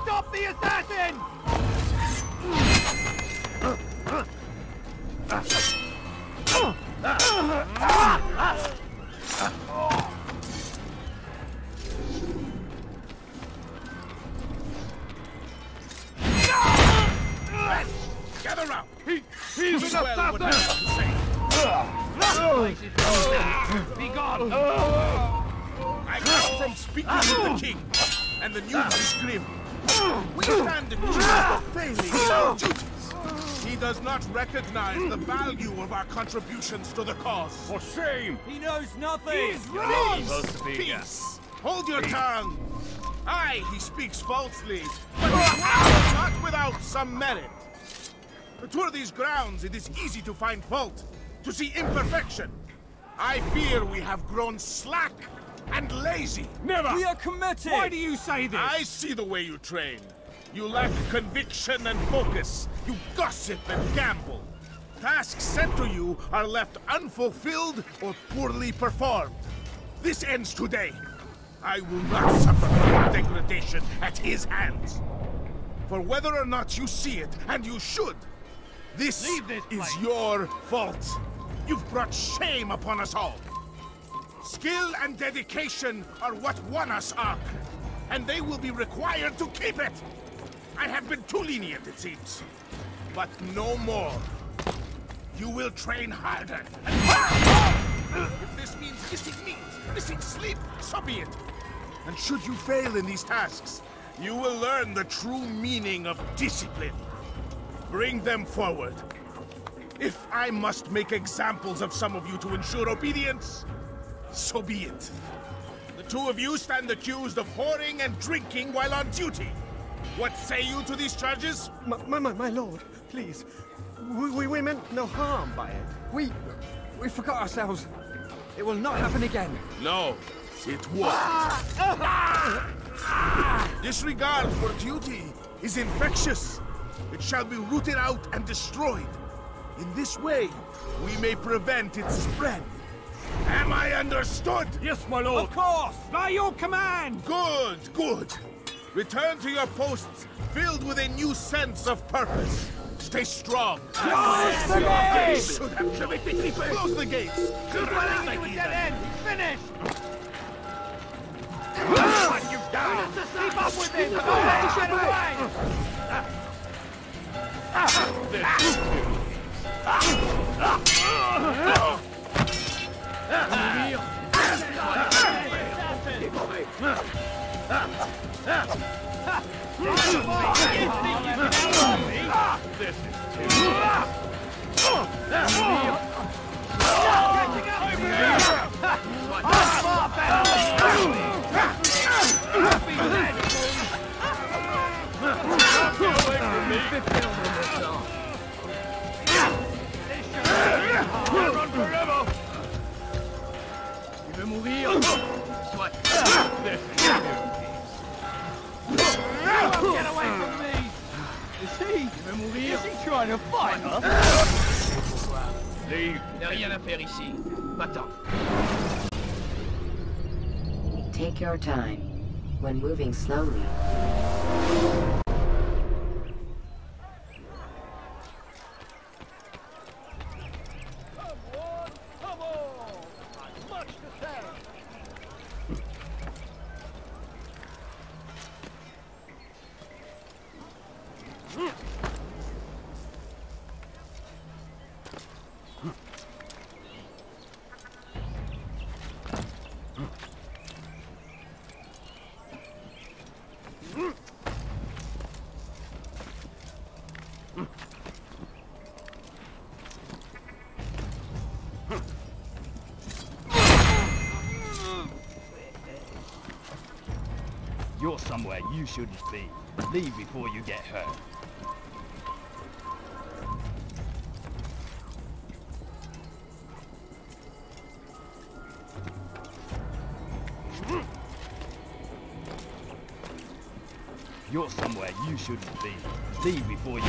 Speaker 7: Stop the assassin!
Speaker 9: Gather round!
Speaker 7: He's an
Speaker 9: well what I have to say.
Speaker 14: Be gone!
Speaker 9: I come from speaking with the king, and the news is grim. We stand accused of failing in our duties. He does not recognize the value of our contributions to the cause.
Speaker 18: For shame!
Speaker 14: He knows nothing!
Speaker 9: He's
Speaker 18: You're
Speaker 9: wrong!
Speaker 18: not supposed to be here.
Speaker 9: Peace! Hold your tongue! Aye, he speaks falsely, but his words are not without some merit. Toward these grounds, it is easy to find fault, to see imperfection. I fear we have grown slack and lazy.
Speaker 18: Never!
Speaker 14: We are committed!
Speaker 18: Why do you say this?
Speaker 9: I see the way you train. You lack conviction and focus. You gossip and gamble. Tasks sent to you are left unfulfilled or poorly performed. This ends today. I will not suffer more degradation at his hands. For whether or not you see it, and you should, this is your fault. You've brought shame upon us all. Skill and dedication are what won us Ark, and they will be required to keep it. I have been too lenient, it seems. But no more. You will train harder and harder. If this means missing meat, missing sleep, so be it. And should you fail in these tasks, you will learn the true meaning of discipline. Bring them forward. If I must make examples of some of you to ensure obedience, so be it. The two of you stand accused of whoring and drinking while on duty. What say you to these charges?
Speaker 4: My lord, please. We meant no harm by it.
Speaker 5: We forgot ourselves. It will not happen again.
Speaker 9: No, it won't. Disregard for duty is infectious. It shall be rooted out and destroyed. In this way, we may prevent its spread. Am I understood?
Speaker 18: Yes, my lord.
Speaker 14: Of course!
Speaker 18: By your command!
Speaker 9: Good, good. Return to your posts, filled with a new sense of purpose. Stay strong.
Speaker 7: Close the gates!
Speaker 9: Close the gates!
Speaker 7: Finish! What you've done! Keep up with him! Don't let him get away!
Speaker 14: Run forever!
Speaker 7: Il veut mourir! Soit! Get away from me! Is he? Il veut mourir! Is he trying to fight us?
Speaker 18: Leave.
Speaker 7: Y'a rien à faire ici. Va-t'en.
Speaker 11: Take your time. When moving slowly,
Speaker 19: You're somewhere you shouldn't be. Leave before you get hurt. You're somewhere you shouldn't be. Leave before you...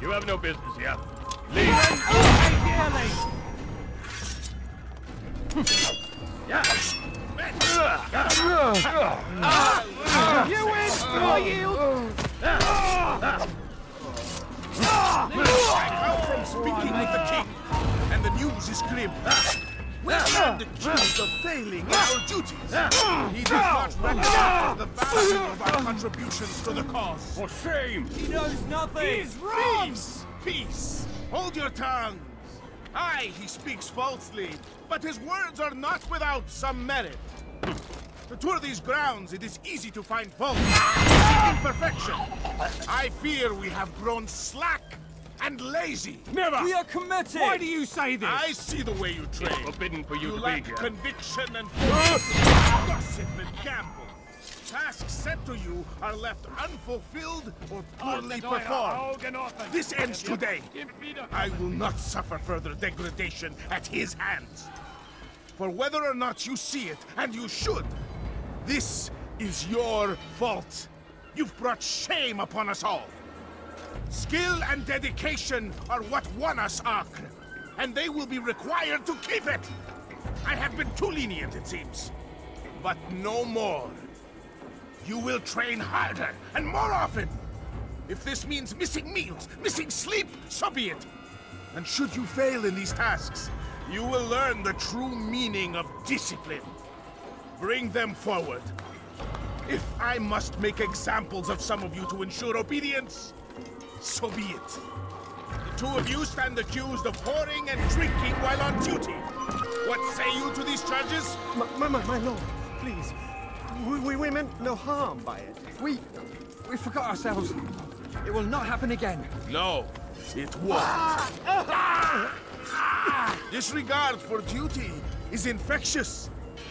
Speaker 20: You have no business here. Leave.
Speaker 7: You win! I yield!
Speaker 9: I come from speaking with the king, and the news is grim. We stand accused of failing in our duties. He does not recognize the value of our contributions to the cause.
Speaker 18: For shame!
Speaker 7: He knows nothing! He's wrong!
Speaker 9: Peace! Peace! Hold your tongues! Aye, he speaks falsely, but his words are not without some merit. To tour these grounds, it is easy to find fault, imperfection. I fear we have grown slack and lazy.
Speaker 18: Never!
Speaker 7: We are committed!
Speaker 18: Why do you say this?
Speaker 9: I see the way you train.
Speaker 20: It's forbidden for you to
Speaker 9: lack
Speaker 20: be here.
Speaker 9: conviction and gossip and gamble. Tasks sent to you are left unfulfilled or poorly performed. This ends today. I will not suffer further degradation at his hands. For whether or not you see it, and you should, this is your fault. You've brought shame upon us all. Skill and dedication are what won us Acre, and they will be required to keep it. I have been too lenient, it seems, but no more. You will train harder and more often. If this means missing meals, missing sleep, so be it. And should you fail in these tasks, you will learn the true meaning of discipline. Bring them forward. If I must make examples of some of you to ensure obedience, so be it. The two of you stand accused of whoring and drinking while on duty. What say you to these charges?
Speaker 4: My lord, please. We meant no harm by it.
Speaker 5: We forgot ourselves. It will not happen again.
Speaker 9: No, it won't. Disregard for duty is infectious.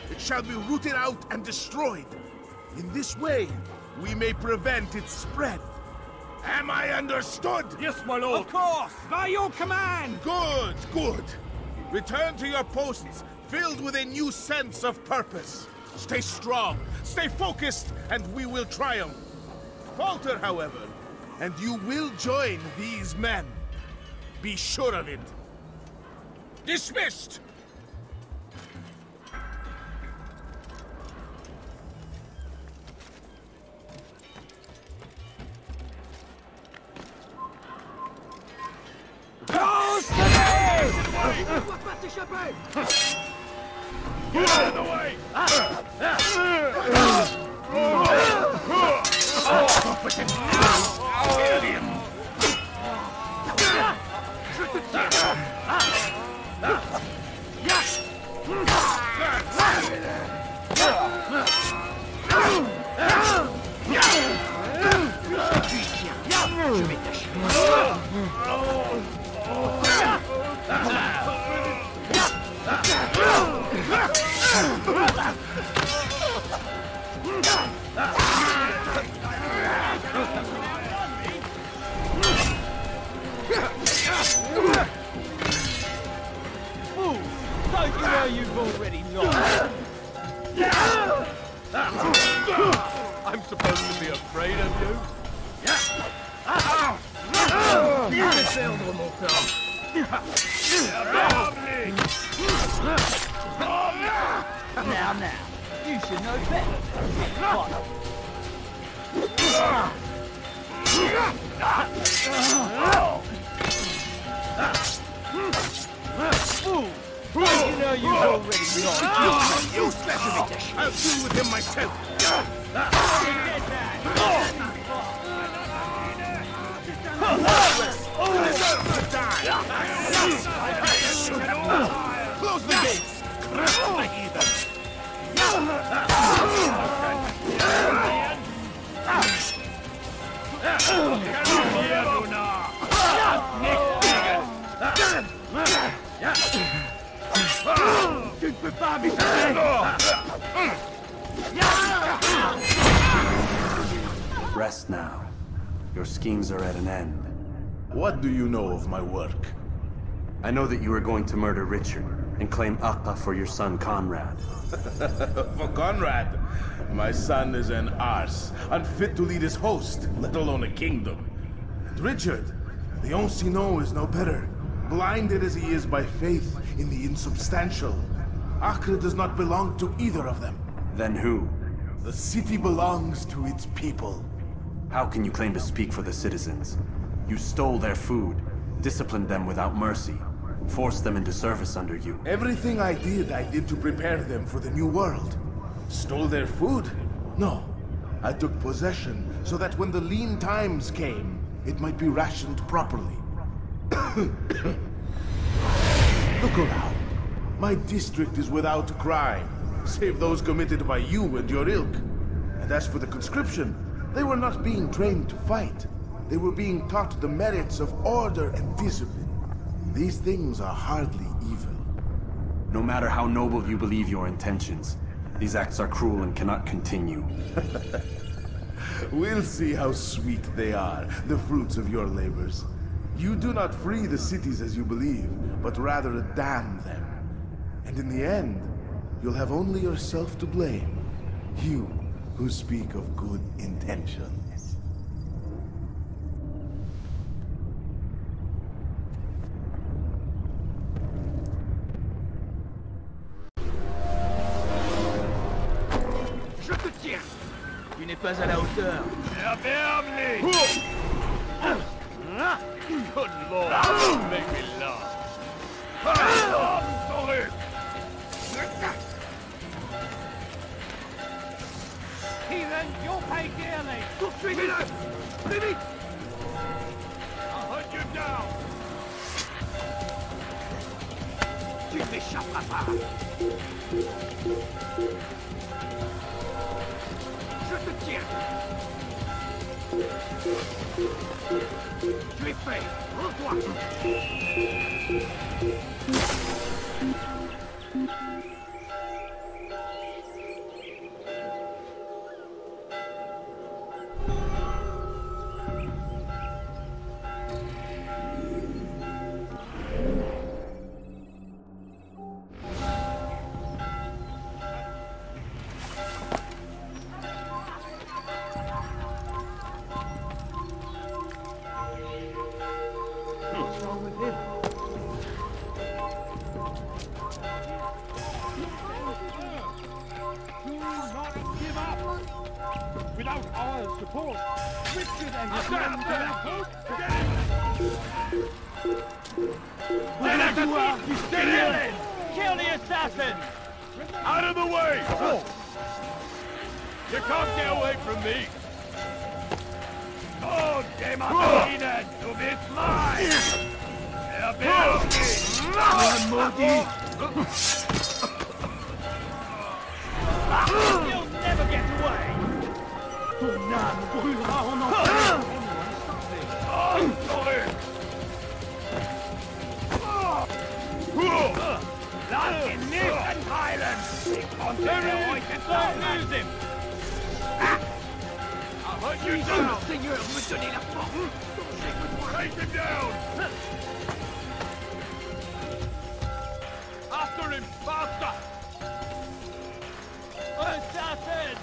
Speaker 9: It shall be rooted out and destroyed. In this way, we may prevent its spread. Am I understood?
Speaker 18: Yes, my lord.
Speaker 7: Of course! By your command!
Speaker 9: Good, good. Return to your posts filled with a new sense of purpose. Stay strong, stay focused, and we will triumph. Falter, however, and you will join these men. Be sure of it. Dismissed!
Speaker 20: Get out of the way! Kill him!
Speaker 7: Fool! Don't you know you've already lost?
Speaker 20: I'm supposed to be afraid of you?
Speaker 7: You can fail one more time. Now, you should know better.
Speaker 19: You know you've already lost.
Speaker 9: You special. I'll deal with him myself. Close the gates.
Speaker 10: Rest now. Your schemes are at an end.
Speaker 9: What do you know of my work?
Speaker 10: I know that you are going to murder Richard and claim Akka for your son Conrad.
Speaker 9: For Conrad? My son is an arse, unfit to lead his host, let alone a kingdom. And Richard, the Ancien is no better, blinded as he is by faith in the insubstantial. Acre does not belong to either of them.
Speaker 10: Then who?
Speaker 9: The city belongs to its people.
Speaker 10: How can you claim to speak for the citizens? You stole their food, disciplined them without mercy, forced them into service under you.
Speaker 9: Everything I did to prepare them for the new world. Stole their food? No. I took possession so that when the lean times came, it might be rationed properly. Look around. My district is without crime, save those committed by you and your ilk. And as for the conscription, they were not being trained to fight. They were being taught the merits of order and discipline. These things are hardly evil.
Speaker 10: No matter how noble you believe your intentions, these acts are cruel and cannot continue.
Speaker 9: We'll see how sweet they are, the fruits of your labors. You do not free the cities as you believe, but rather damn them. And in the end, you'll have only yourself to blame. You who speak of good intentions.
Speaker 14: Je te tiens. Tu n'es pas à la hauteur. Ferme-les. Good lord, make me laugh. Sorry. Heathen, you'll pay dearly. Poursuivez-le. Vite, vite. I'll hunt you down. Tu m'échapperas pas. Je te tiens. Tu es fait. Rends-toi.
Speaker 1: Without our support, Richard and his men cannot hope to get in.
Speaker 14: Kill the assassin! Out of the way! You can't get away from me! Oh, démarre, du bist mine! You'll never get away! Ton âme brûlera en enfer! Last in this and violence! Don't lose him! I'll hunt you down! Seigneur, me donner la force! Take him down! After him! Faster! Assassin!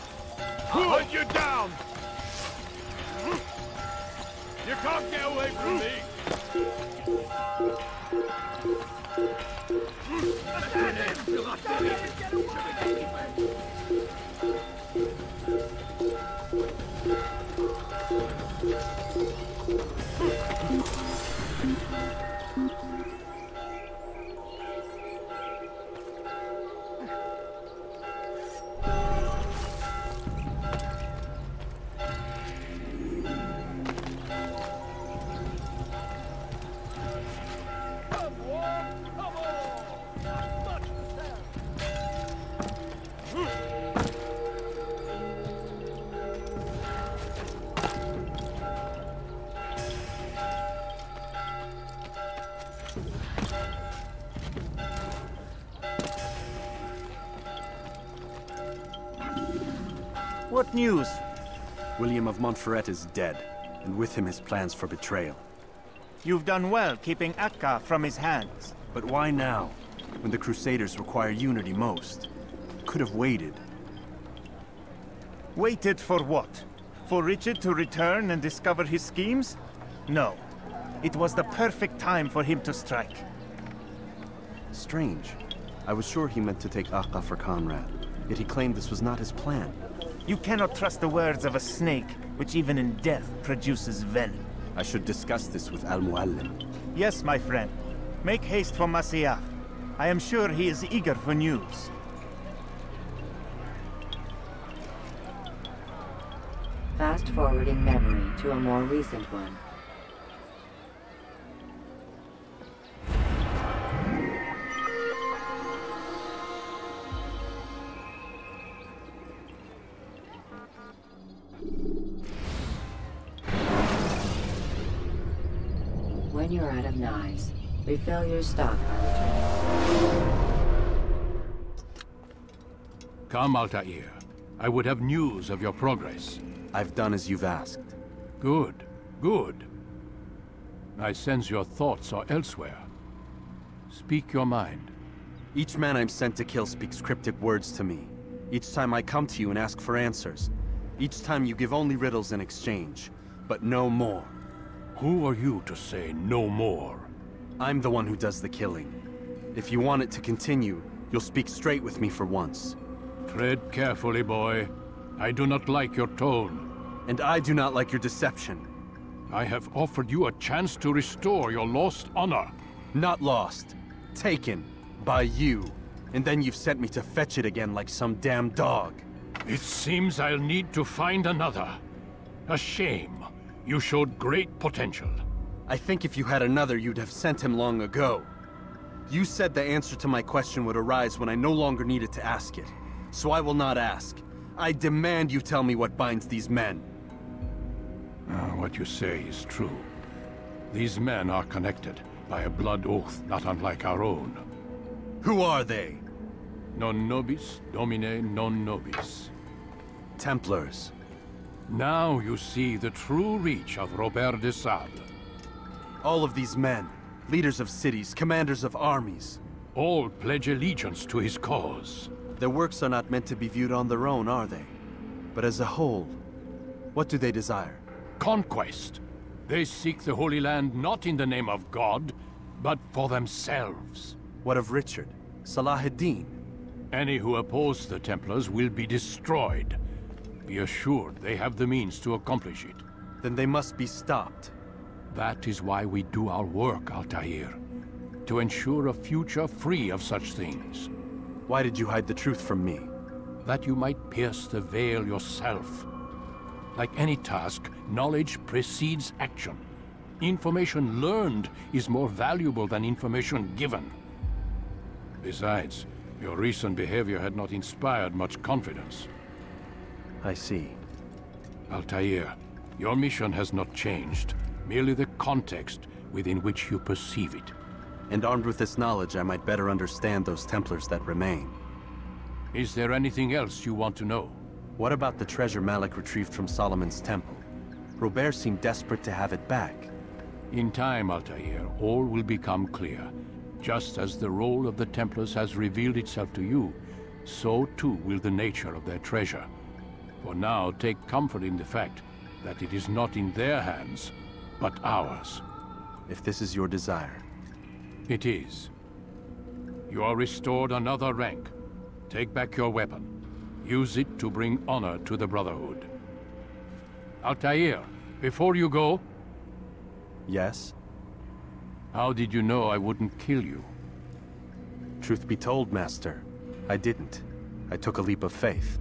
Speaker 14: I'll hunt you down! You can't get away from me!
Speaker 16: What news?
Speaker 10: William of Montferrat is dead, and with him his plans for betrayal.
Speaker 16: You've done well keeping Akka from his hands.
Speaker 10: But why now, when the Crusaders require unity most? Could have waited.
Speaker 16: Waited for what? For Richard to return and discover his schemes? No. It was the perfect time for him to strike.
Speaker 10: Strange. I was sure he meant to take Akka for Conrad, yet he claimed this was not his plan.
Speaker 16: You cannot trust the words of a snake, which even in death produces venom.
Speaker 10: I should discuss this with Al-Muallim.
Speaker 16: Yes, my friend. Make haste for Masyaf. I am sure he is eager for news.
Speaker 11: Fast-forwarding memory to a more recent one. When you're out of knives, refill your stock by returning.
Speaker 19: Come, Altair. I would have news of your progress.
Speaker 10: I've done as you've asked.
Speaker 19: Good, good. I sense your thoughts are elsewhere. Speak your mind.
Speaker 10: Each man I'm sent to kill speaks cryptic words to me. Each time I come to you and ask for answers. Each time you give only riddles in exchange, but no more.
Speaker 19: Who are you to say no more?
Speaker 10: I'm the one who does the killing. If you want it to continue, you'll speak straight with me for once.
Speaker 19: Tread carefully, boy. I do not like your tone.
Speaker 10: And I do not like your deception.
Speaker 19: I have offered you a chance to restore your lost honor.
Speaker 10: Not lost. Taken. By you. And then you've sent me to fetch it again like some damn dog.
Speaker 19: It seems I'll need to find another. A shame. You showed great potential.
Speaker 10: I think if you had another, you'd have sent him long ago. You said the answer to my question would arise when I no longer needed to ask it. So I will not ask. I demand you tell me what binds these men.
Speaker 19: What you say is true. These men are connected by a blood oath not unlike our own.
Speaker 10: Who are they?
Speaker 19: Non nobis, domine non nobis.
Speaker 10: Templars.
Speaker 19: Now you see the true reach of Robert de Sable.
Speaker 10: All of these men, leaders of cities, commanders of armies.
Speaker 19: All pledge allegiance to his cause.
Speaker 10: Their works are not meant to be viewed on their own, are they? But as a whole, what do they desire?
Speaker 19: Conquest. They seek the Holy Land not in the name of God, but for themselves.
Speaker 10: What of Richard? Salah ad-Din?
Speaker 19: Any who oppose the Templars will be destroyed. Be assured they have the means to accomplish it.
Speaker 10: Then they must be stopped.
Speaker 19: That is why we do our work, Altair. To ensure a future free of such things.
Speaker 10: Why did you hide the truth from me?
Speaker 19: That you might pierce the veil yourself. Like any task, knowledge precedes action. Information learned is more valuable than information given. Besides, your recent behavior had not inspired much confidence.
Speaker 10: I see.
Speaker 19: Altair, your mission has not changed. Merely the context within which you perceive it.
Speaker 10: And armed with this knowledge, I might better understand those Templars that remain.
Speaker 19: Is there anything else you want to know?
Speaker 10: What about the treasure Malik retrieved from Solomon's temple? Robert seemed desperate to have it back.
Speaker 19: In time, Altair, all will become clear. Just as the role of the Templars has revealed itself to you, so too will the nature of their treasure. For now, take comfort in the fact that it is not in their hands, but ours.
Speaker 10: If this is your desire.
Speaker 19: It is. You are restored another rank. Take back your weapon. Use it to bring honor to the Brotherhood. Altair, before you go...
Speaker 10: Yes?
Speaker 19: How did you know I wouldn't kill you?
Speaker 10: Truth be told, Master, I didn't. I took a leap of faith.